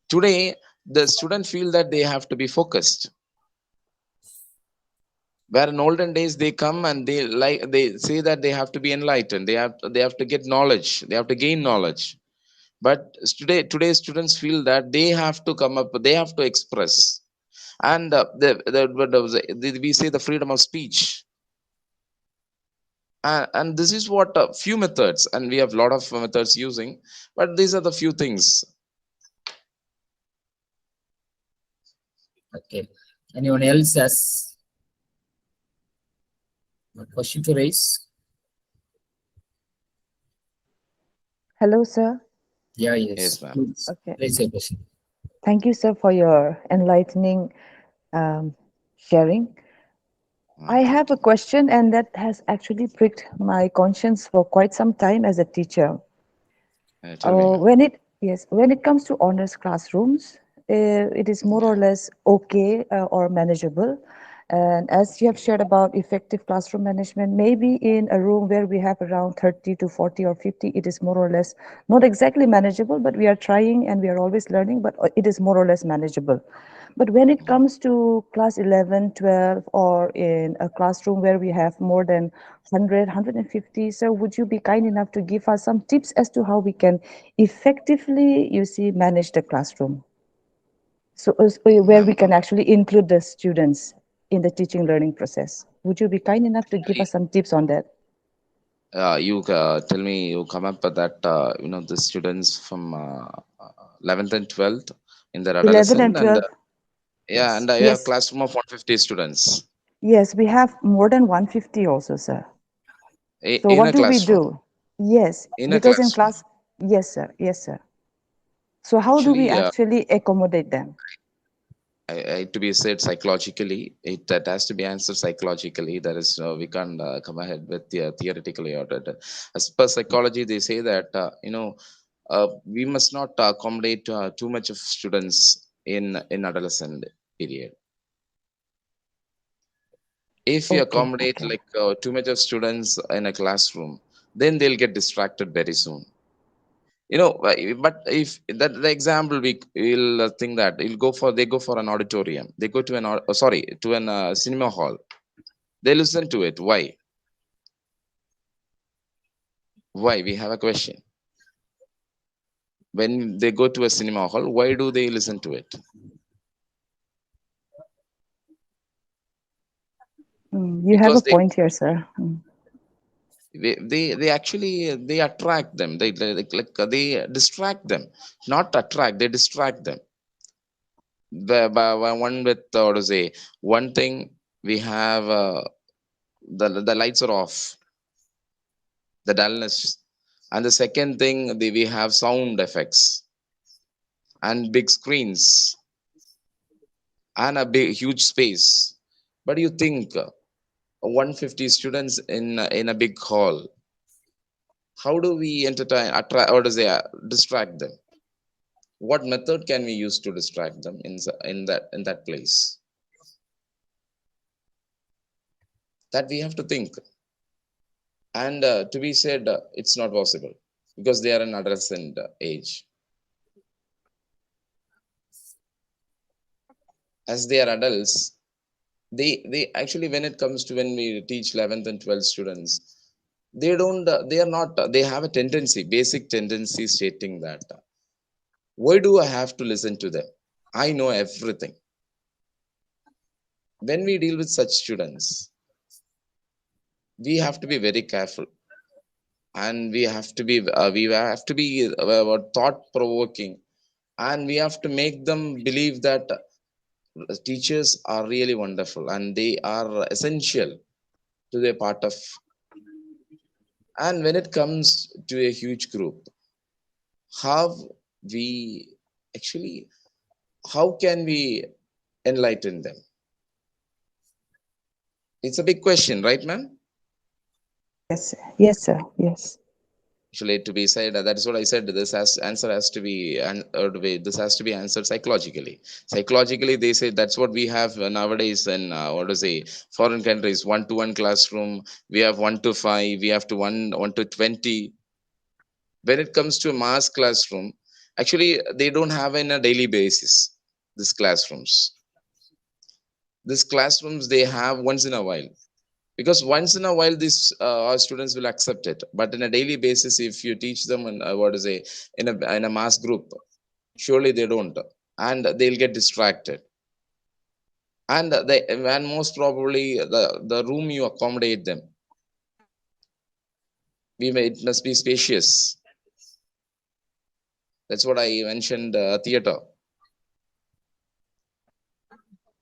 Today the student feel that they have to be focused, where in olden days they come and they say that they have to be enlightened, they have to get knowledge, they have to gain knowledge. But today students feel that they have to come up, they have to express, and we say the freedom of speech. And this is what few methods, and we have a lot of methods using, but these are the few things.
Okay. Anyone else has a question to raise?
Hello, sir.
Yeah,
Yes, ma'am.
Please,
Okay.
raise your question.
Thank you, sir, for your enlightening sharing. I have a question, and that has actually pricked my conscience for quite some time as a teacher.
Tell me, ma'am.
When it comes to honors classrooms, it is more or less okay or manageable. And as you have shared about effective classroom management, maybe in a room where we have around 30 to 40 or 50, it is more or less not exactly manageable, but we are trying and we are always learning, but it is more or less manageable. But when it comes to class 11, 12, or in a classroom where we have more than 100, 150, so would you be kind enough to give us some tips as to how we can effectively, manage the classroom? So where we can actually include the students in the teaching learning process. Would you be kind enough to give us some tips on that?
You tell me, you come up with that the students from 11th and 12th in their
11 and
adolescent, and
12.
and I have
Yes.
classroom of 150 students
Yes, we have more than 150 also, sir. So
in
what
a
do we
classroom.
do? Yes,
In a
because in
classroom,
class, yes, sir. Yes, sir. So how do we
actually,
actually accommodate them?
to be said psychologically, that has to be answered psychologically. There is we can't come ahead with theoretically or that. As per psychology, they say that we must not accommodate too much of students in adolescent period. If we accommodate
Okay.
like too much of students in a classroom, then they'll get distracted very soon. But if that the example, we'll think that they go for an auditorium, they go to to an cinema hall, they listen to it. Why? We have a question. When they go to a cinema hall, why do they listen to it?
You have a
Because
point here, sir.
they actually they attract them. They distract them, not attract. They distract them. One with what to say? One thing we have the lights are off, the dullness, and the second thing we have sound effects and big screens and a big huge space. But you think 150 students in a big hall, how do we entertain, attract, or distract them? What method can we use to distract them in that place? That we have to think. And to be said, it's not possible because they are an adolescent age. As they are adults, they actually, when it comes to when we teach 11th and 12th students, they don't they are not they have a tendency, basic tendency stating that why do I have to listen to them? I know everything. When we deal with such students, we have to be very careful, and we have to be thought provoking, and we have to make them believe that teachers are really wonderful and they are essential to their part of. And when it comes to a huge group, how we actually, how can we enlighten them? It's a big question, right, ma'am?
Yes, sir. Yes.
Actually, to be said, that is what I said. This answer has to be, this has to be answered psychologically. Psychologically, they say that's what we have nowadays in foreign countries. 1-to-1 classroom. We have 1-to-5. We have to 1-to-20. When it comes to a mass classroom, actually they don't have in a daily basis. These classrooms they have once in a while. Because once in a while, our students will accept it. But in a daily basis, if you teach them in in a mass group, surely they don't, and they'll get distracted. And most probably the room you accommodate them, it must be spacious. That's what I mentioned. Theater.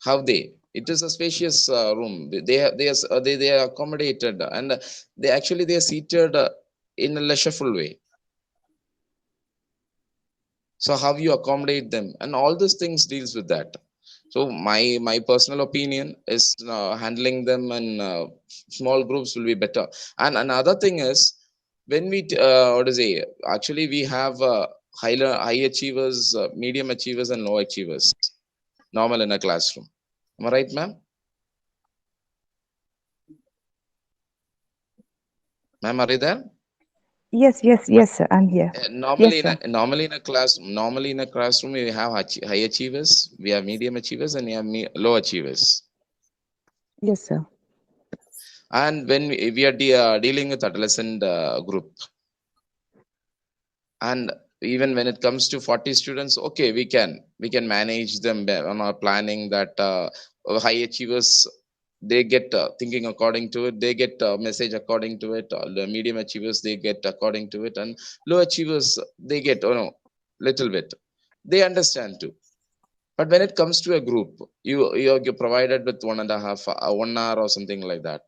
How it is a spacious room. They are accommodated, and they are seated in a leisurefull way. So how you accommodate them, and all these things deals with that. So my personal opinion is handling them in small groups will be better. And another thing is, when we actually we have high achievers, medium achievers, and low achievers normal in a classroom. Am I right, ma'am? Ma'am, are you there?
Yes, sir. I'm here.
Normally
Yes,
in a classroom, we have high achievers, we have medium achievers, and we have low achievers.
Yes, sir.
And when we are dealing with adolescent group, and even when it comes to 40 students, okay, we can manage them on our planning that high achievers, they get thinking according to it, they get message according to it. The medium achievers, they get according to it, and low achievers, they get little bit, they understand too. But when it comes to a group, you're provided with 1 hour or something like that.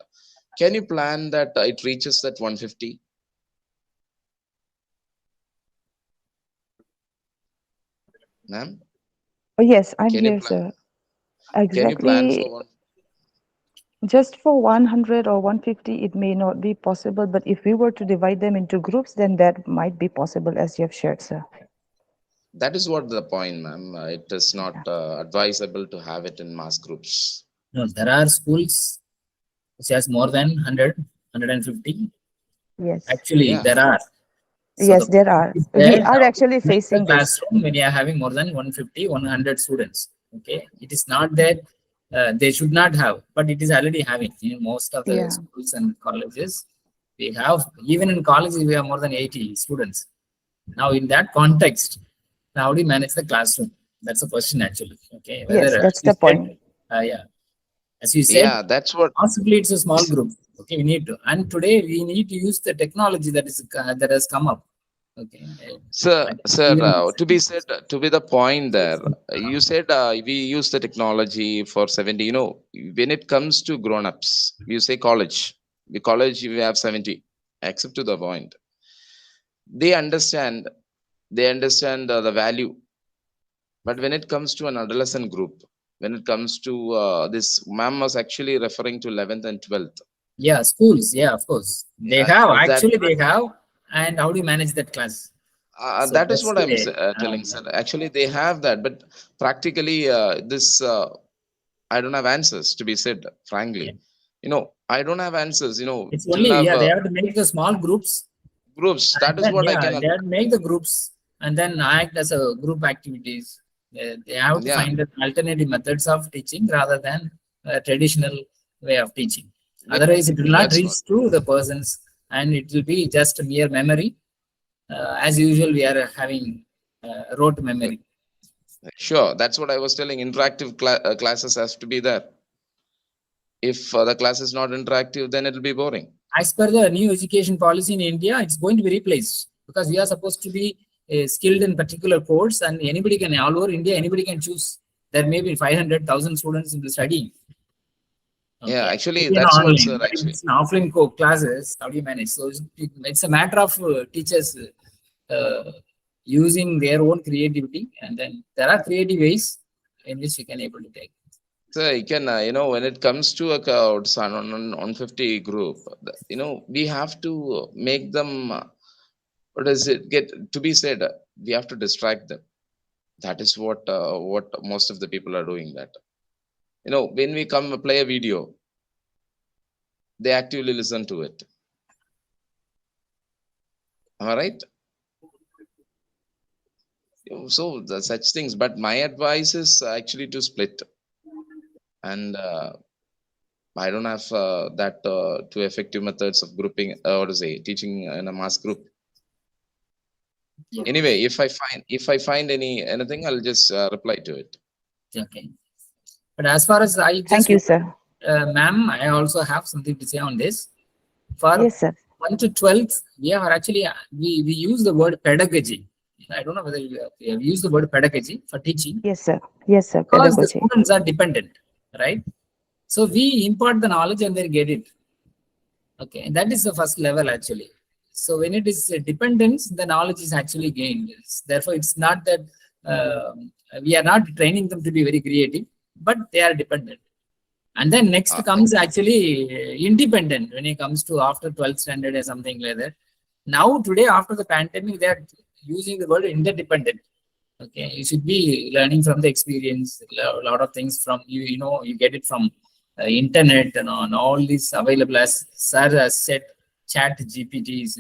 Can you plan that it reaches that 150? Ma'am?
Oh, yes, I'm
Can you
here,
plan?
sir.
Can you plan
Exactly.
for one?
Just for 100 or 150, it may not be possible, but if we were to divide them into groups, then that might be possible, as you have shared, sir.
That is what the point, ma'am. It is not advisable to have it in mass groups.
No, there are schools which has more than 100, 150.
Yes.
Actually,
Yeah.
there are. So
Yes, there are. We are actually facing this.
Classroom when you are having more than 150, 100 students. Okay, it is not that they should not have, but it is already having in most of the schools and colleges. We have, even in colleges, we have more than 80 students. Now, in that context, how do you manage the classroom? That's the question, actually. Okay,
yes, that's the point.
Yeah. As you said,
Yeah, that's what.
possibly it's a small group. Okay, we need to, and today we need to use the technology that has come up. Okay.
Sir,
And
sir,
even-
to be said, to be the point there, you said we use the technology for 70. You know, when it comes to grown-ups, you say college. The college we have 70. Except to the point, they understand the value. But when it comes to an adolescent group, when it comes to this, ma'am was actually referring to 11th and 12th.
yeah, schools. Yeah, of course. They
Yeah,
have,
that-
actually they have. And how do you manage that class? So
that is
that's
what I'm
the-
telling, sir. Actually, they have that, but practically, this I don't have answers to be said, frankly.
Yeah.
You know, I don't have answers. You know,
It's
till
only,
now,
they have to make the small groups.
groups. That
And
is
then,
what I
yeah,
can.
they have to make the groups and then act as a group activities. They have to
Yeah.
find alternative methods of teaching rather than a traditional way of teaching.
That-
Otherwise, it will not
that's
reach to the persons and it will be just a mere memory. As usual, we are having rote memory.
Sure, that's what I was telling. Interactive classes has to be there. If the class is not interactive, then it will be boring.
As per the new education policy in India, it's going to be replaced because we are supposed to be skilled in particular course and anybody can, all over India, anybody can choose. There may be 500,000 students in the study.
Yeah, actually,
Maybe in
that's what,
online,
sir.
but if
Actually,
it's an offline classes, how do you manage? So it's a matter of teachers using their own creativity, and then there are creative ways in which you can able to take.
so you can, you know, when it comes to a crowd, on 50 group, you know, we have to make them. What does it get to be said? We have to distract them. That is what most of the people are doing. That, you know, when we come play a video, they actively listen to it. Am I right? So such things. But my advice is actually to split, and I don't have that two effective methods of grouping, or to say teaching in a mass group.
Yeah.
Anyway, if I find anything, I'll just reply to it.
Okay. But as far as I just,
Thank you, sir.
Ma'am, I also have something to say on this. For
Yes, sir.
1 to 12th, we have actually, we use the word pedagogy. I don't know whether we have used the word pedagogy for teaching.
Yes, sir. Yes, sir.
Because the
Pedagogy.
students are dependent, right? So we impart the knowledge and they get it. Okay, that is the first level actually. So when it is dependence, the knowledge is actually gained. Therefore, it's not that we are not training them to be very creative, but they are dependent. And then next comes actually independent when it comes to after 12th standard or something like that. Now today after the pandemic, they are using the word interdependent. Okay, you should be learning from the experience. A lot of things from you. You know, you get it from internet and on all these available. As Sir has said, Chat GPT is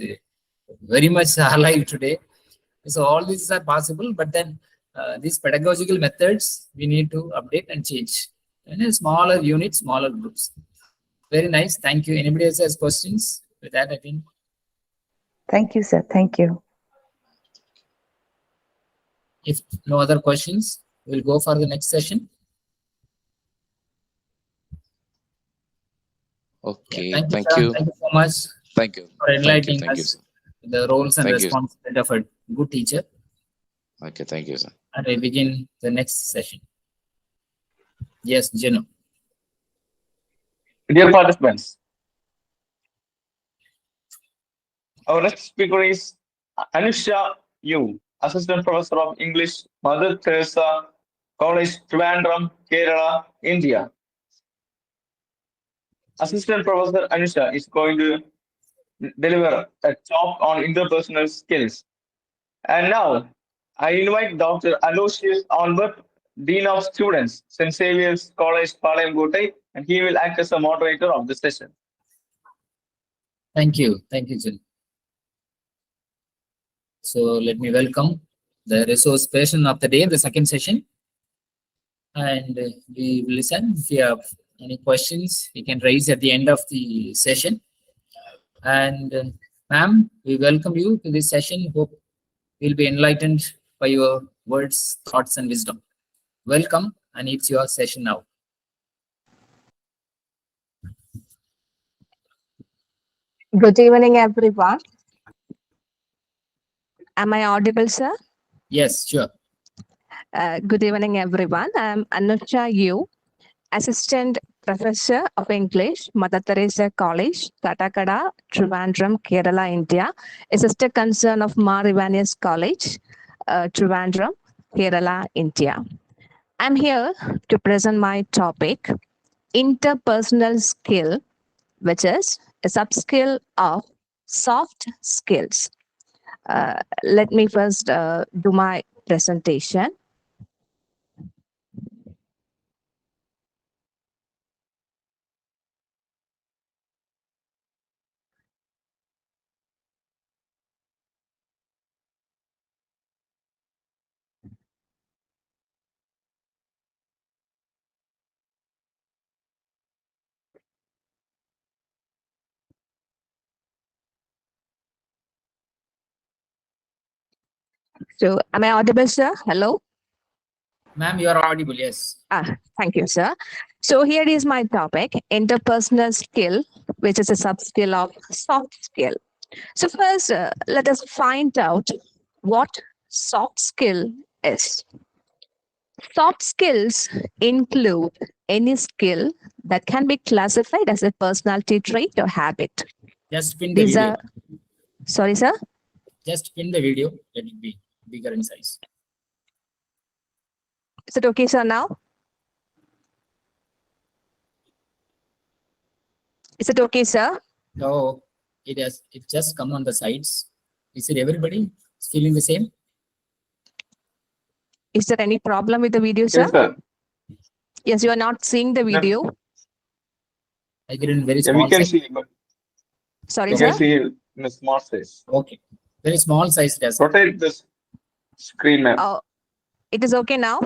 very much alive today. So all these are possible, but then these pedagogical methods we need to update and change in a smaller units, smaller groups. Very nice. Thank you. Anybody else has questions? With that, I think.
Thank you, sir. Thank you.
If no other questions, we'll go for the next session.
Okay,
Thank
thank
sir.
you.
Thank you so much
Thank you.
for enlightening
Thank you,
us
sir.
the roles and
Thank you.
responsibility of a good teacher.
Okay, thank you, sir.
And I begin the next session. Yes, Jenu.
Dear participants, our next speaker is Anusha Yu, Assistant Professor of English, Mother Teresa College, Trivandrum, Kerala, India. Assistant Professor Anusha is going to deliver a talk on interpersonal skills. And now, I invite Dr. Aloysius Albert, Dean of Students, St. Xavier's College, Palayamkottai, and he will act as a moderator of the session.
Thank you. Thank you, Jenu. So let me welcome the resource person of the day, the second session. And we will listen. If you have any questions, you can raise at the end of the session. And ma'am, we welcome you to this session. Hope you'll be enlightened by your words, thoughts, and wisdom. Welcome, and it's your session now.
Good evening, everyone. Am I audible, sir?
Yes, sure.
Good evening, everyone. I'm Anusha Yu, Assistant Professor of English, Mother Teresa College, Katakada, Trivandrum, Kerala, India. A sister concern of Mar Ivanius College, Trivandrum, Kerala, India. I'm here to present my topic, interpersonal skill, which is a subskill of soft skills. Let me first do my presentation. So, am I audible, sir? Hello.
Ma'am, you are audible. Yes.
Thank you, sir. So, here is my topic, interpersonal skill, which is a subskill of soft skill. So, first, let us find out what soft skill is. Soft skills include any skill that can be classified as a personality trait or habit.
Just pin the
These
video.
are, sorry, sir.
Just pin the video. Let it be bigger in size.
Is it okay, sir, now? Is it okay, sir?
No, it just come on the sides. Is it everybody feeling the same?
Is there any problem with the video, sir?
Yes, sir.
Yes, you are not seeing the video.
I get in very
Yeah, we
small
can
size.
see, but
Sorry,
we
sir.
can see it in a small size.
Okay. Very small size does.
Rotate this screen, ma'am.
Oh, it is okay now.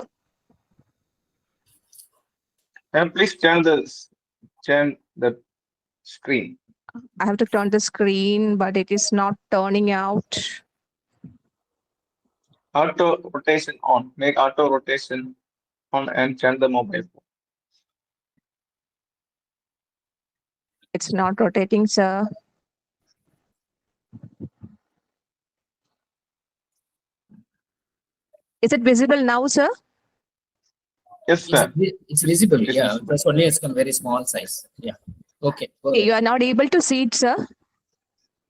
Ma'am, please turn the screen.
I have to turn the screen, but it is not turning out.
Auto rotation on. Make auto rotation on and turn the mobile phone.
It's not rotating, sir. Is it visible now, sir?
Yes, sir.
It's visible.
It is
Yeah,
visible.
that's only it's a very small size. Yeah. Okay. go
Okay,
ahead.
you are not able to see it, sir.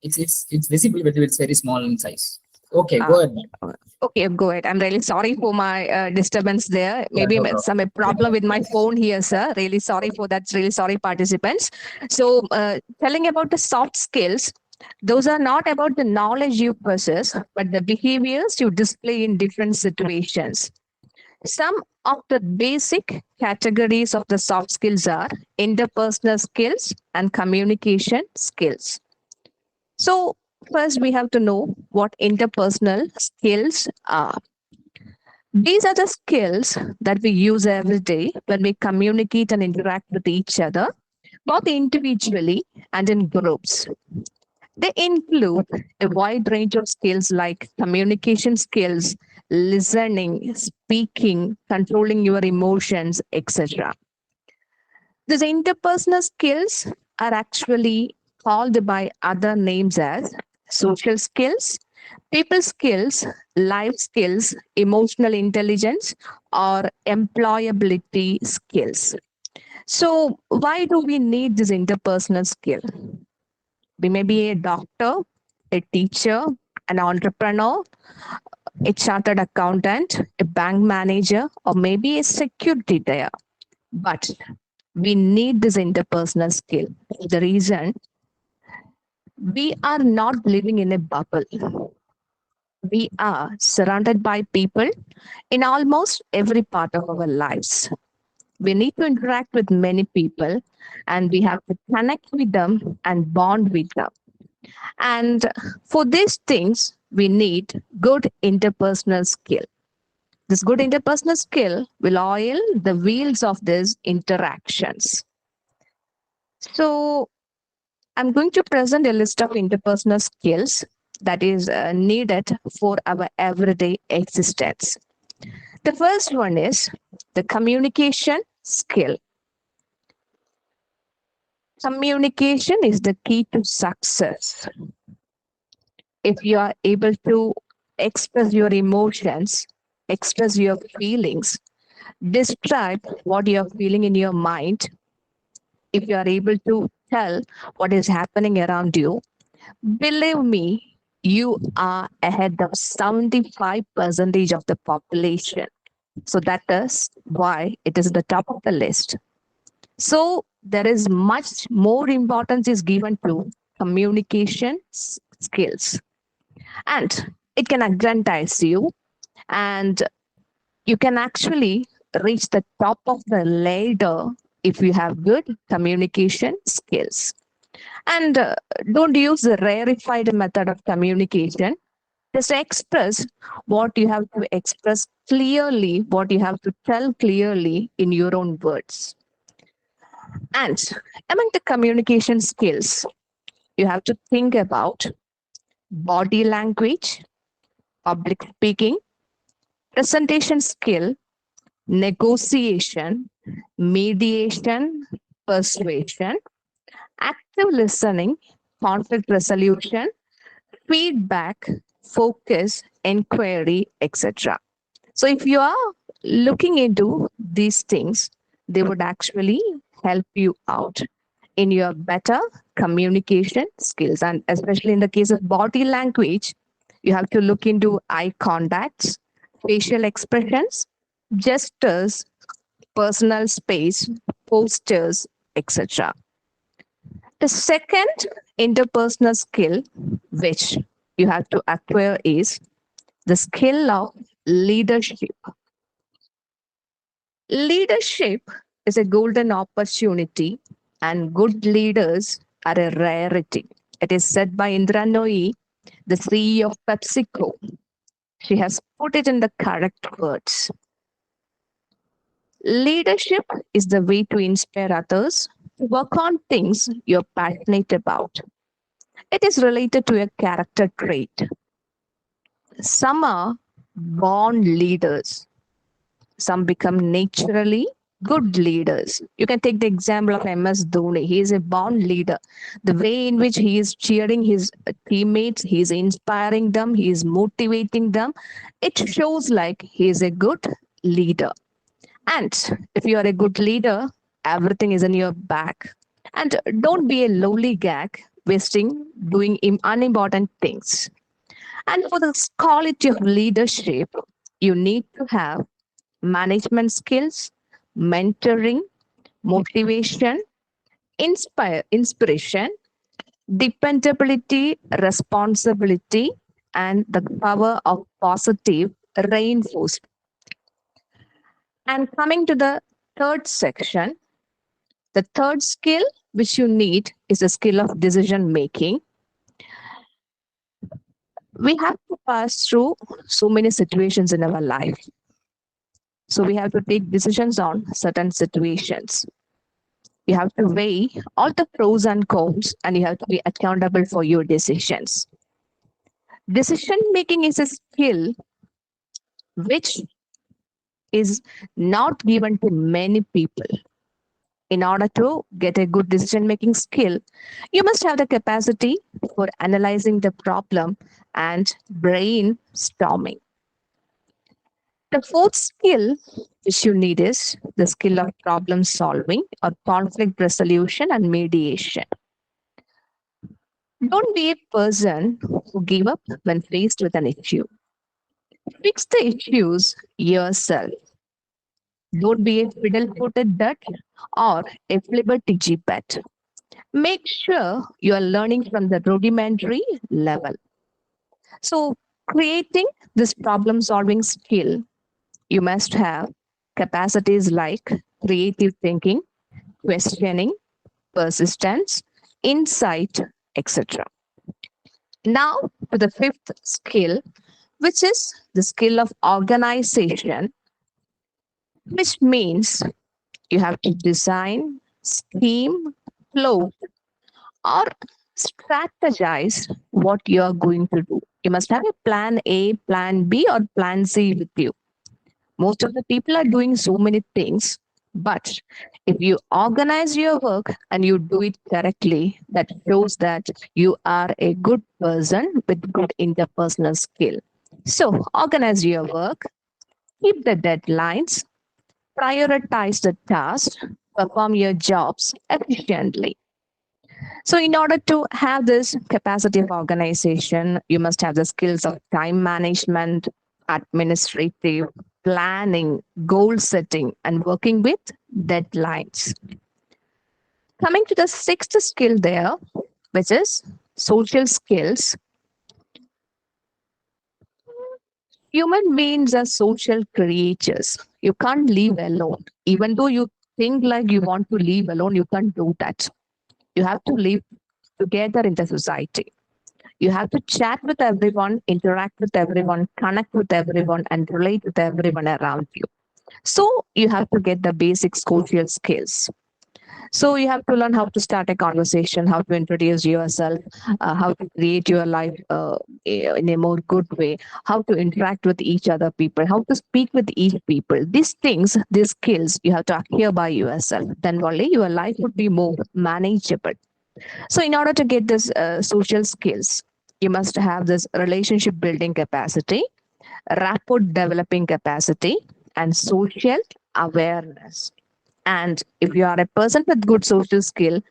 It's visible, but it's very small in size. Okay, go ahead. ma'am.
Okay, go ahead. I'm really sorry for my disturbance there. Maybe
no problem.
some problem with my phone here, sir. Really sorry for that. Really sorry, participants. So, telling about the soft skills, those are not about the knowledge you possess, but the behaviors you display in different situations. Some of the basic categories of the soft skills are interpersonal skills and communication skills. So, first we have to know what interpersonal skills are. These are the skills that we use every day when we communicate and interact with each other, both individually and in groups. They include a wide range of skills like communication skills, listening, speaking, controlling your emotions, etc. These interpersonal skills are actually called by other names as social skills, people skills, life skills, emotional intelligence, or employability skills. So, why do we need this interpersonal skill? We may be a doctor, a teacher, an entrepreneur, a chartered accountant, a bank manager, or maybe a security there. But we need this interpersonal skill. The reason we are not living in a bubble. We are surrounded by people in almost every part of our lives. We need to interact with many people and we have to connect with them and bond with them. And for these things, we need good interpersonal skill. This good interpersonal skill will oil the wheels of these interactions. So, I'm going to present a list of interpersonal skills that is needed for our everyday existence. The first one is the communication skill. communication is the key to success. If you are able to express your emotions, express your feelings, describe what you are feeling in your mind, if you are able to tell what is happening around you, believe me, you are ahead of 75% of the population. So that is why it is the top of the list. So there is much more importance is given to communication skills, and it can aggrandize you, and you can actually reach the top of the ladder if you have good communication skills. And don't use the rarefied method of communication. Just express what you have to express clearly, what you have to tell clearly in your own words. And among the communication skills, you have to think about body language, public speaking, presentation skill, negotiation, mediation, persuasion, active listening, conflict resolution, feedback, focus, inquiry, etc. So if you are looking into these things, they would actually help you out in your better communication skills. And especially in the case of body language, you have to look into eye contacts, facial expressions, gestures, personal space, postures, etc. The second interpersonal skill which you have to acquire is the skill of leadership. Leadership is a golden opportunity, and good leaders are a rarity. It is said by Indra Nooyi, the CEO of PepsiCo. She has put it in the correct words. Leadership is the way to inspire others to work on things you're passionate about. It is related to a character trait. Some are born leaders, some become naturally good leaders. You can take the example of MS Dhoni. He is a born leader. The way in which he is cheering his teammates, he is inspiring them, he is motivating them, it shows like he is a good leader. And if you are a good leader, everything is in your back. And don't be a lollygag, wasting doing unimportant things. And for the quality of leadership, you need to have management skills, mentoring, motivation, inspiration, dependability, responsibility, and the power of positive reinforcement. And coming to the third section, the third skill which you need is the skill of decision making. We have to pass through so many situations in our life. So we have to take decisions on certain situations. You have to weigh all the pros and cons, and you have to be accountable for your decisions. Decision making is a skill which is not given to many people. In order to get a good decision making skill, you must have the capacity for analyzing the problem and brainstorming. The fourth skill which you need is the skill of problem solving or conflict resolution and mediation. Don't be a person who give up when faced with an issue. Fix the issues yourself. Don't be a fiddle-footed duck or a flibbertigibbet pet. Make sure you are learning from the rudimentary level. So, creating this problem-solving skill, you must have capacities like creative thinking, questioning, persistence, insight, etc. Now, to the fifth skill, which is the skill of organization, which means you have to design, scheme, float, or strategize what you are going to do. You must have a plan A, plan B, or plan C with you. Most of the people are doing so many things, but If you organize your work and you do it correctly, that shows that you are a good person with good interpersonal skill. So organize your work, keep the deadlines, prioritize the tasks, perform your jobs efficiently. So, in order to have this capacity of organization, you must have the skills of time management, administrative, planning, goal setting, and working with deadlines. Coming to the sixth skill there, which is social skills. Human beings are social creatures. You can't live alone. Even though you think like you want to live alone, you can't do that. You have to live together in the society. You have to chat with everyone, interact with everyone, connect with everyone, and relate with everyone around you. So you have to get the basic social skills. So you have to learn how to start a conversation, how to introduce yourself, how to create your life in a more good way, how to interact with each other people, how to speak with each people. These things, these skills, you have to acquire by yourself. Then only your life would be more manageable. So in order to get this social skills, you must have this relationship building capacity, rapport developing capacity, and social awareness. And if you are a person with good social skill,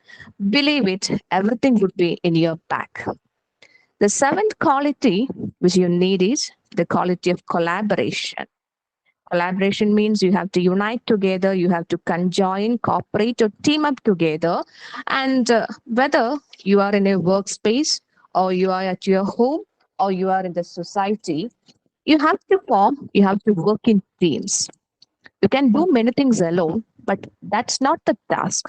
believe it, everything would be in your back. The seventh quality which you need is the quality of collaboration. Collaboration means you have to unite together, you have to conjoin, cooperate, or team up together. And whether you are in a workspace, or you are at your home, or you are in the society, you have to form, you have to work in teams. You can do many things alone, but that's not the task.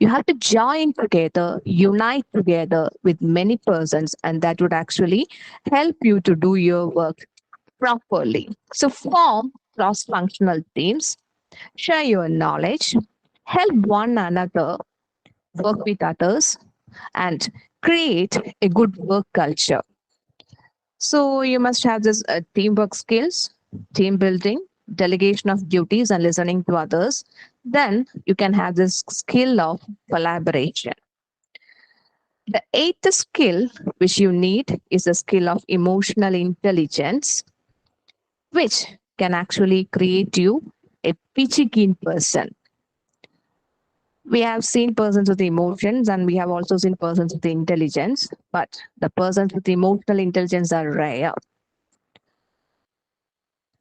You have to join together, unite together with many persons, and that would actually help you to do your work properly. So form cross-functional teams, share your knowledge, help one another, work with others, and create a good work culture. So you must have this teamwork skills, team building, delegation of duties, and listening to others. Then you can have this skill of collaboration. The eighth skill which you need is the skill of emotional intelligence, which can actually create you a peachy keen person. We have seen persons with emotions and we have also seen persons with intelligence, but the persons with emotional intelligence are rare.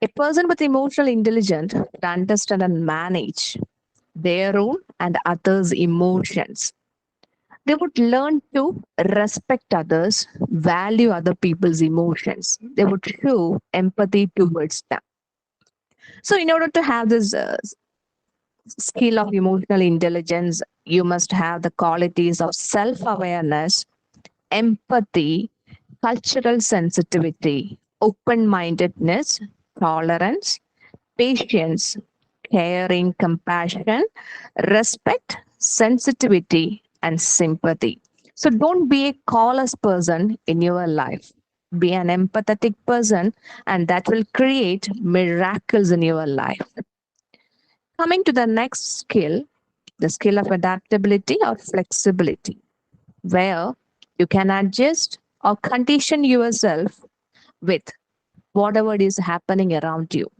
A person with emotional intelligence would understand and manage their own and others' emotions. They would learn to respect others, value other people's emotions. They would show empathy towards them. So, in order to have this skill of emotional intelligence, you must have the qualities of self awareness, empathy, cultural sensitivity, open mindedness, tolerance, patience, caring, compassion, respect, sensitivity, and sympathy. So don't be a callous person in your life. Be an empathetic person, and that will create miracles in your life. Coming to the next skill, the skill of adaptability or flexibility, where you can adjust or condition yourself with whatever is happening around you.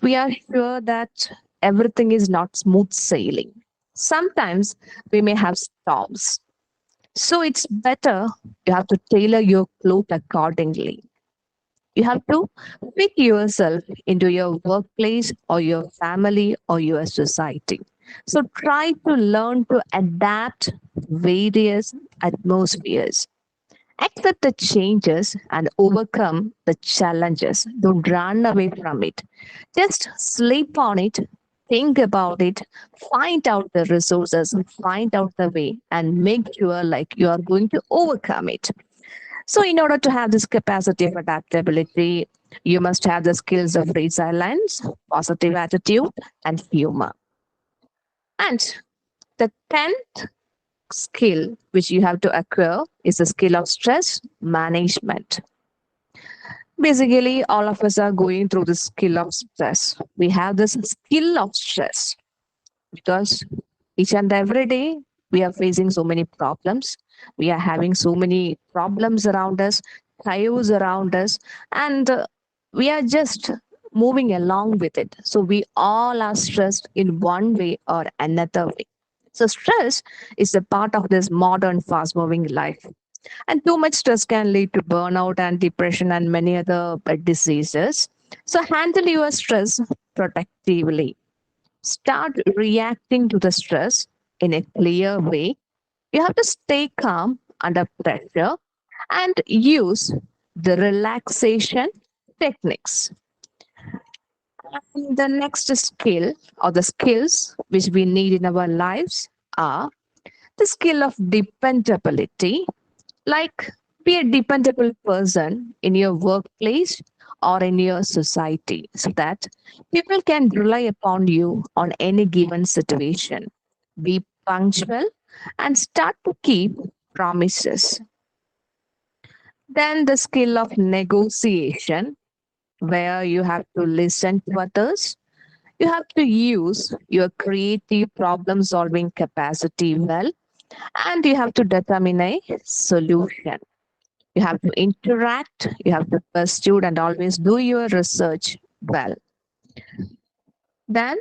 We are sure that everything is not smooth sailing. Sometimes we may have storms. So it's better you have to tailor your clothes accordingly. You have to fit yourself into your workplace or your family or your society. So try to learn to adapt various atmospheres. Accept the changes and overcome the challenges. Don't run away from it. Just sleep on it, think about it, find out the resources, find out the way, and make sure like you are going to overcome it. So, in order to have this capacity of adaptability, you must have the skills of resilience, positive attitude, and humor. And the 10th skill which you have to acquire is the skill of stress management. Basically, all of us are going through the skill of stress. We have this skill of stress. because each and every day we are facing so many problems. We are having so many problems around us, chaos around us, and we are just moving along with it. So we all are stressed in one way or another way. So stress is a part of this modern fast moving life. And too much stress can lead to burnout and depression and many other diseases. So handle your stress protectively. Start reacting to the stress in a clear way. You have to stay calm under pressure and use the relaxation techniques. And the next skill or the skills which we need in our lives are the skill of dependability, like be a dependable person in your workplace or in your society so that people can rely upon you on any given situation. Be punctual and start to keep promises. Then the skill of negotiation, where you have to listen to others. You have to use your creative problem solving capacity well, and you have to determine a solution. You have to interact, you have to pursue and always do your research well. Then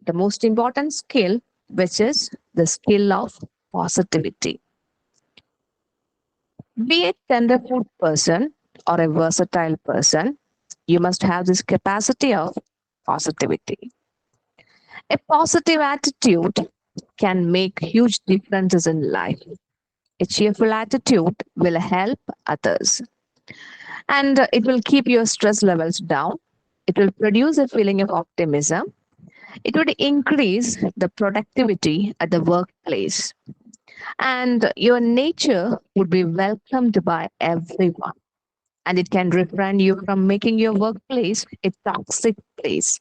the most important skill, which is the skill of positivity. Be a tenderfoot person or a versatile person, you must have this capacity of positivity. A positive attitude can make huge differences in life. A cheerful attitude will help others, and it will keep your stress levels down. It will produce a feeling of optimism. It would increase the productivity at the workplace, and your nature would be welcomed by everyone. And it can refrain you from making your workplace a toxic place.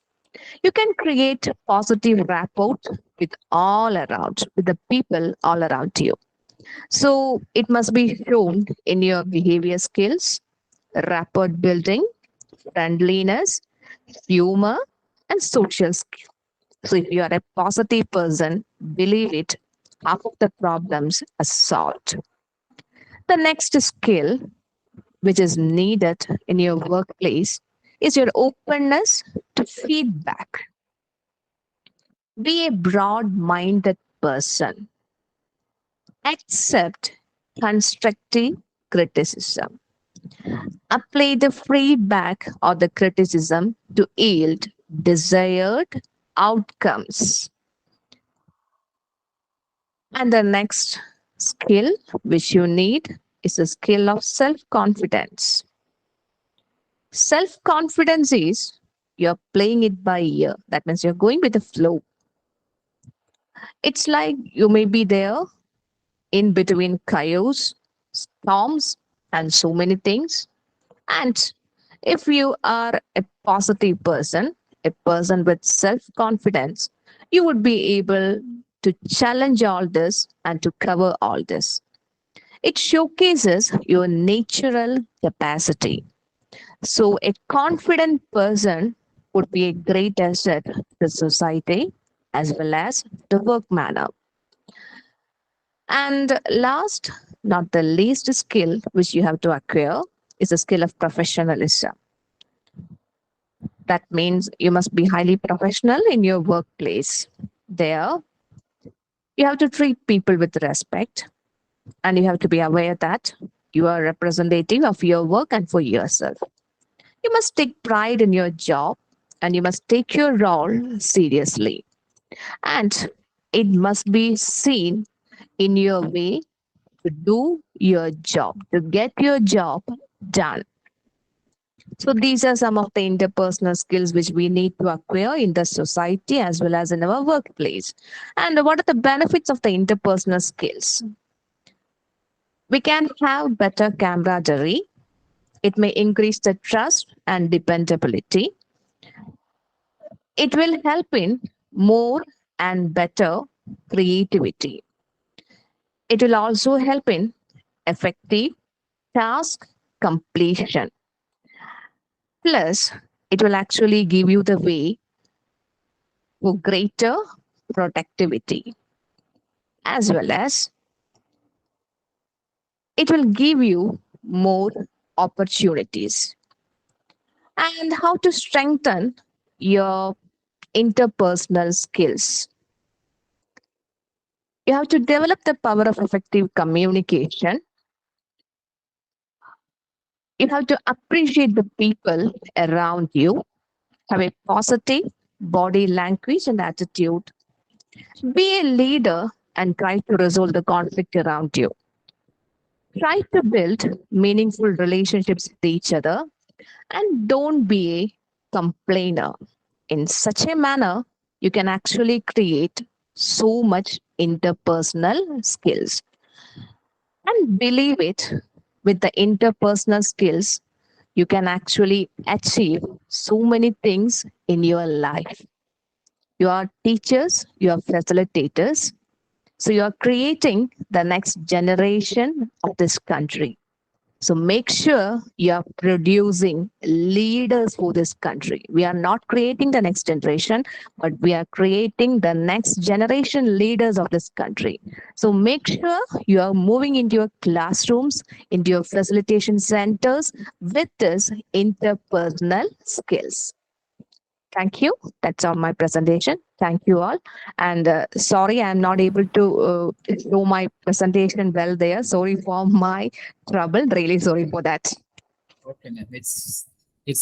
You can create positive rapport with all around, with the people all around you. So it must be shown in your behavior skills, rapport building, friendliness, humor, and social skills. So if you are a positive person, believe it, half of the problems are solved. The next skill which is needed in your workplace is your openness to feedback. Be a broad minded person. Accept constructive criticism. Apply the feedback or the criticism to yield desired outcomes. And the next skill which you need is a skill of self confidence. Self confidence is you're playing it by ear. That means you're going with the flow. It's like you may be there in between chaos, storms, and so many things. And if you are a positive person, a person with self confidence, you would be able to challenge all this and to cover all this. It showcases your natural capacity. So, a confident person would be a great asset to the society as well as the work manner. And last, not the least skill which you have to acquire is a skill of professionalism. That means you must be highly professional in your workplace. There, you have to treat people with respect, and you have to be aware that you are representative of your work and for yourself. You must take pride in your job, and you must take your role seriously. And it must be seen in your way to do your job, to get your job done. So these are some of the interpersonal skills which we need to acquire in the society as well as in our workplace. And what are the benefits of the interpersonal skills? We can have better camaraderie. It may increase the trust and dependability. It will help in more and better creativity. It will also help in effective task completion. Plus, it will actually give you the way for greater productivity, as well as it will give you more opportunities. And how to strengthen your interpersonal skills. You have to develop the power of effective communication. You have to appreciate the people around you, have a positive body language and attitude. Be a leader and try to resolve the conflict around you. Try to build meaningful relationships with each other and don't be a complainer. In such a manner, you can actually create so much interpersonal skills. And believe it, with the interpersonal skills, you can actually achieve so many things in your life. You are teachers, you are facilitators. So you are creating the next generation of this country. So make sure you are producing leaders for this country. We are not creating the next generation, but we are creating the next generation leaders of this country. So make sure you are moving into your classrooms, into your facilitation centers with this interpersonal skills. Thank you. That's all my presentation. Thank you all. And sorry, I'm not able to show my presentation well there. Sorry for my trouble. Really sorry for that.
Okay, ma'am. It's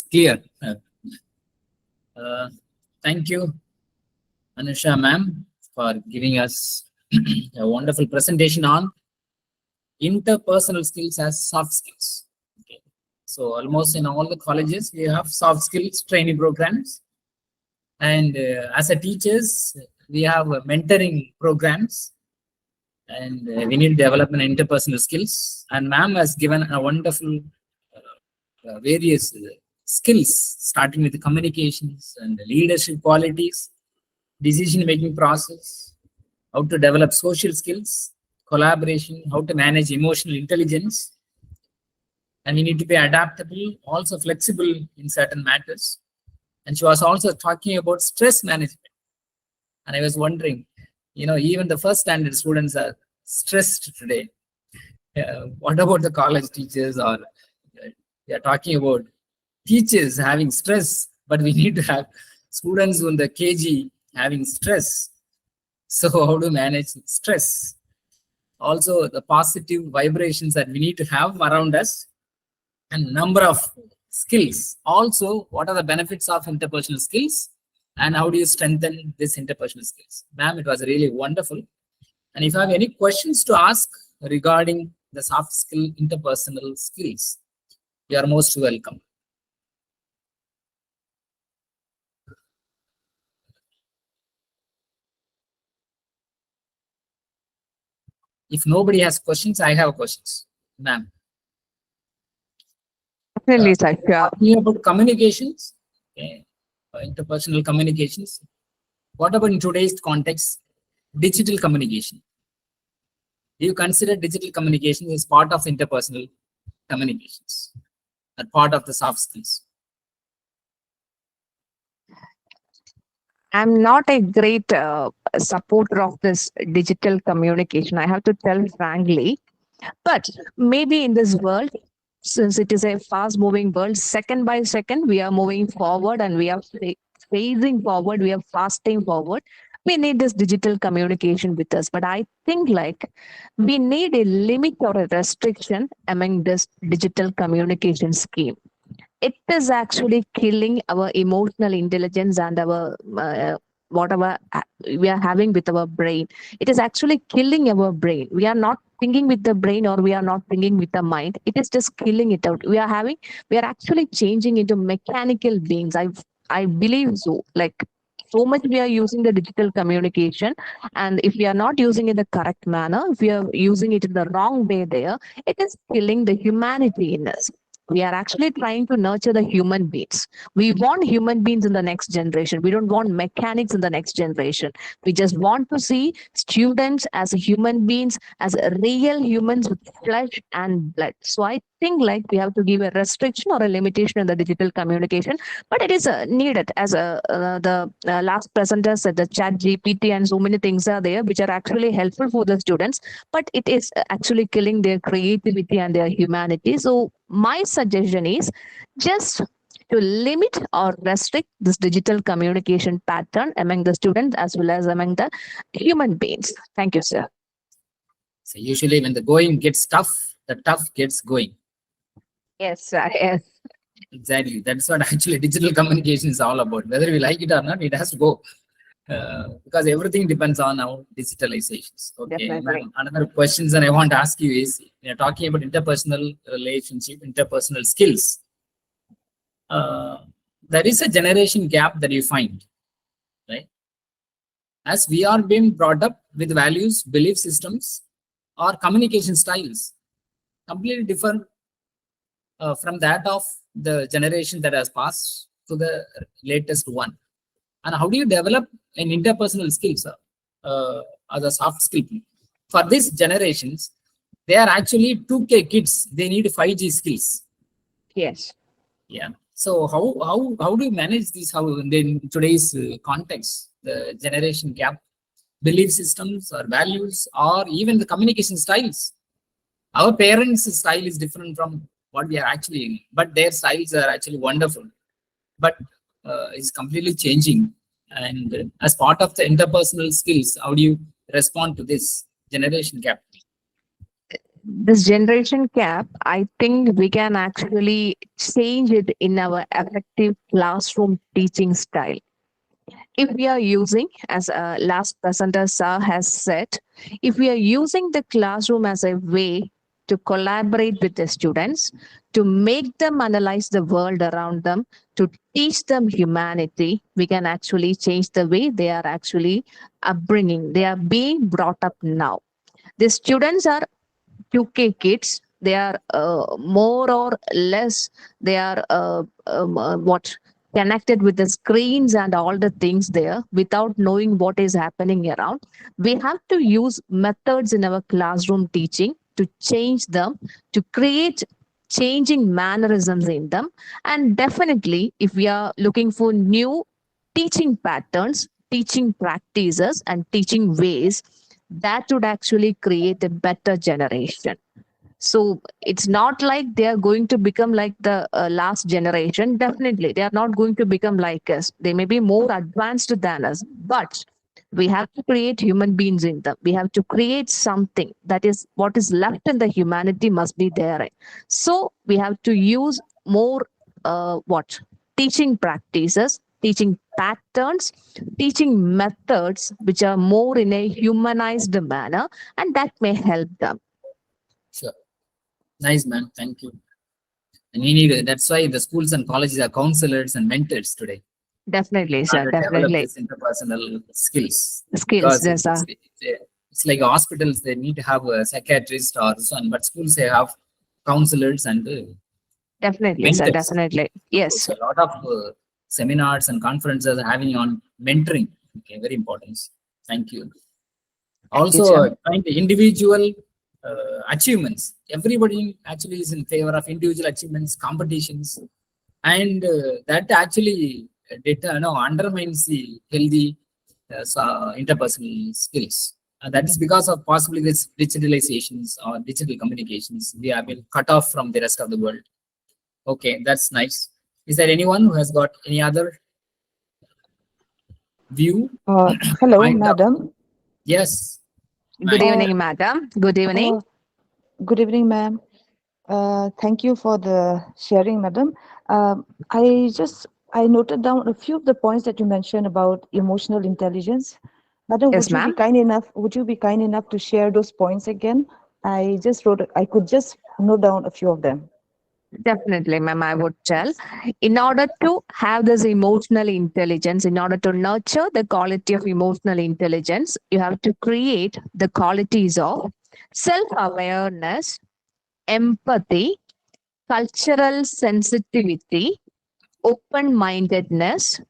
clear. Thank you, Anusha ma'am, for giving us a wonderful presentation on interpersonal skills as soft skills. Okay. So almost in all the colleges, we have soft skills training programs. And as a teachers, we have mentoring programs, and we need to develop an interpersonal skills. And ma'am has given a wonderful various skills, starting with the communications and the leadership qualities, decision-making process, how to develop social skills, collaboration, how to manage emotional intelligence. And we need to be adaptable, also flexible in certain matters. And she was also talking about stress management. And I was wondering, even the first standard students are stressed today. What about the college teachers? Or we are talking about teachers having stress, but we need to have students in the KG having stress. So how to manage stress? Also the positive vibrations that we need to have around us, and number of skills. Also, what are the benefits of interpersonal skills and how do you strengthen this interpersonal skills? Ma'am, it was really wonderful. And if you have any questions to ask regarding the soft skill interpersonal skills, you are most welcome. If nobody has questions, I have questions. Ma'am.
Definitely, sir. Sure.
Talking about communications, okay, interpersonal communications. What about in today's context, digital communication? Do you consider digital communication as part of interpersonal communications, or part of the soft skills?
I'm not a great supporter of this digital communication. I have to tell frankly, but maybe in this world, since it is a fast moving world, second by second, we are moving forward and we are phasing forward, we are fasting forward. We need this digital communication with us. But I think like we need a limit or a restriction among this digital communication scheme. It is actually killing our emotional intelligence and our whatever we are having with our brain. It is actually killing our brain. We are not thinking with the brain or we are not thinking with the mind. It is just killing it out. We are actually changing into mechanical beings. I believe so. Like so much we are using the digital communication, and if we are not using it in the correct manner, if we are using it in the wrong way there, it is killing the humanity in us. We are actually trying to nurture the human beings. We want human beings in the next generation. We don't want mechanics in the next generation. We just want to see students as human beings, as real humans with flesh and blood. So I think like we have to give a restriction or a limitation in the digital communication, but it is needed. As the last presenter said, the chat GPT and so many things are there which are actually helpful for the students, but it is actually killing their creativity and their humanity. So my suggestion is just to limit or restrict this digital communication pattern among the students as well as among the human beings. Thank you, sir.
So usually when the going gets tough, the tough gets going.
Yes, sir. Yes.
Exactly. That's what actually digital communication is all about. Whether we like it or not, it has to go. Because everything depends on our digitalizations. Okay.
Definitely.
Now, another questions that I want to ask you is, you're talking about interpersonal relationship, interpersonal skills. There is a generation gap that you find, right? As we are being brought up with values, belief systems, or communication styles completely different from that of the generation that has passed to the latest one. And how do you develop an interpersonal skills as a soft skill? For these generations, they are actually 2K kids. They need 5G skills.
Yes.
Yeah. So how do you manage this? How in today's context, the generation gap, belief systems or values, or even the communication styles? Our parents' style is different from what we are actually in, but their styles are actually wonderful. But it's completely changing. And as part of the interpersonal skills, how do you respond to this generation gap?
This generation gap, I think we can actually change it in our effective classroom teaching style. If we are using, as last presenter sir has said, if we are using the classroom as a way to collaborate with the students, to make them analyze the world around them, to teach them humanity, we can actually change the way they are actually upbringing. They are being brought up now. The students are 2K kids. They are more or less, they are what connected with the screens and all the things there without knowing what is happening around. We have to use methods in our classroom teaching to change them, to create changing mannerisms in them. And definitely, if we are looking for new teaching patterns, teaching practices, and teaching ways, that would actually create a better generation. So it's not like they are going to become like the last generation. Definitely, they are not going to become like us. They may be more advanced than us, but we have to create human beings in them. We have to create something that is what is left in the humanity must be there. So we have to use more what teaching practices, teaching patterns, teaching methods which are more in a humanized manner, and that may help them.
Sure. Nice, man. Thank you. And we need, that's why the schools and colleges are counselors and mentors today.
Definitely, sir.
To develop
Definitely.
this interpersonal skills.
Skills,
Because
yes, sir.
it's like hospitals, they need to have a psychiatrist or so on, but schools, they have counselors and
Definitely, sir.
mentors.
Definitely. Yes.
So a lot of seminars and conferences are having on mentoring. Okay, very important. Thank you. Also,
sir.
find the individual achievements. Everybody actually is in favor of individual achievements, competitions, and that actually undermines the healthy interpersonal skills. That is because of possibly this digitalizations or digital communications. We have been cut off from the rest of the world. Okay, that's nice. Is there anyone who has got any other view?
Hello,
Mind up.
madam.
Yes.
Good
Nice.
evening, madam. Good evening.
Good evening, ma'am. Thank you for the sharing, madam. I noted down a few of the points that you mentioned about emotional intelligence. Madam,
Yes,
would you be
ma'am.
kind enough? Would you be kind enough to share those points again? I could just note down a few of them.
Definitely, ma'am. I would tell. In order to have this emotional intelligence, in order to nurture the quality of emotional intelligence, you have to create the qualities of self awareness, empathy, cultural sensitivity, open-mindedness,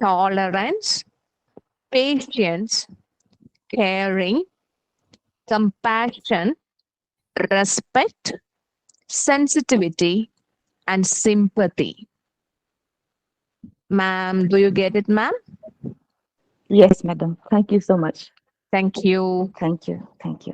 tolerance, patience, caring, compassion, respect, sensitivity, and sympathy. Ma'am, do you get it, ma'am?
Yes, madam. Thank you so much.
Thank you.
Thank you. Thank you.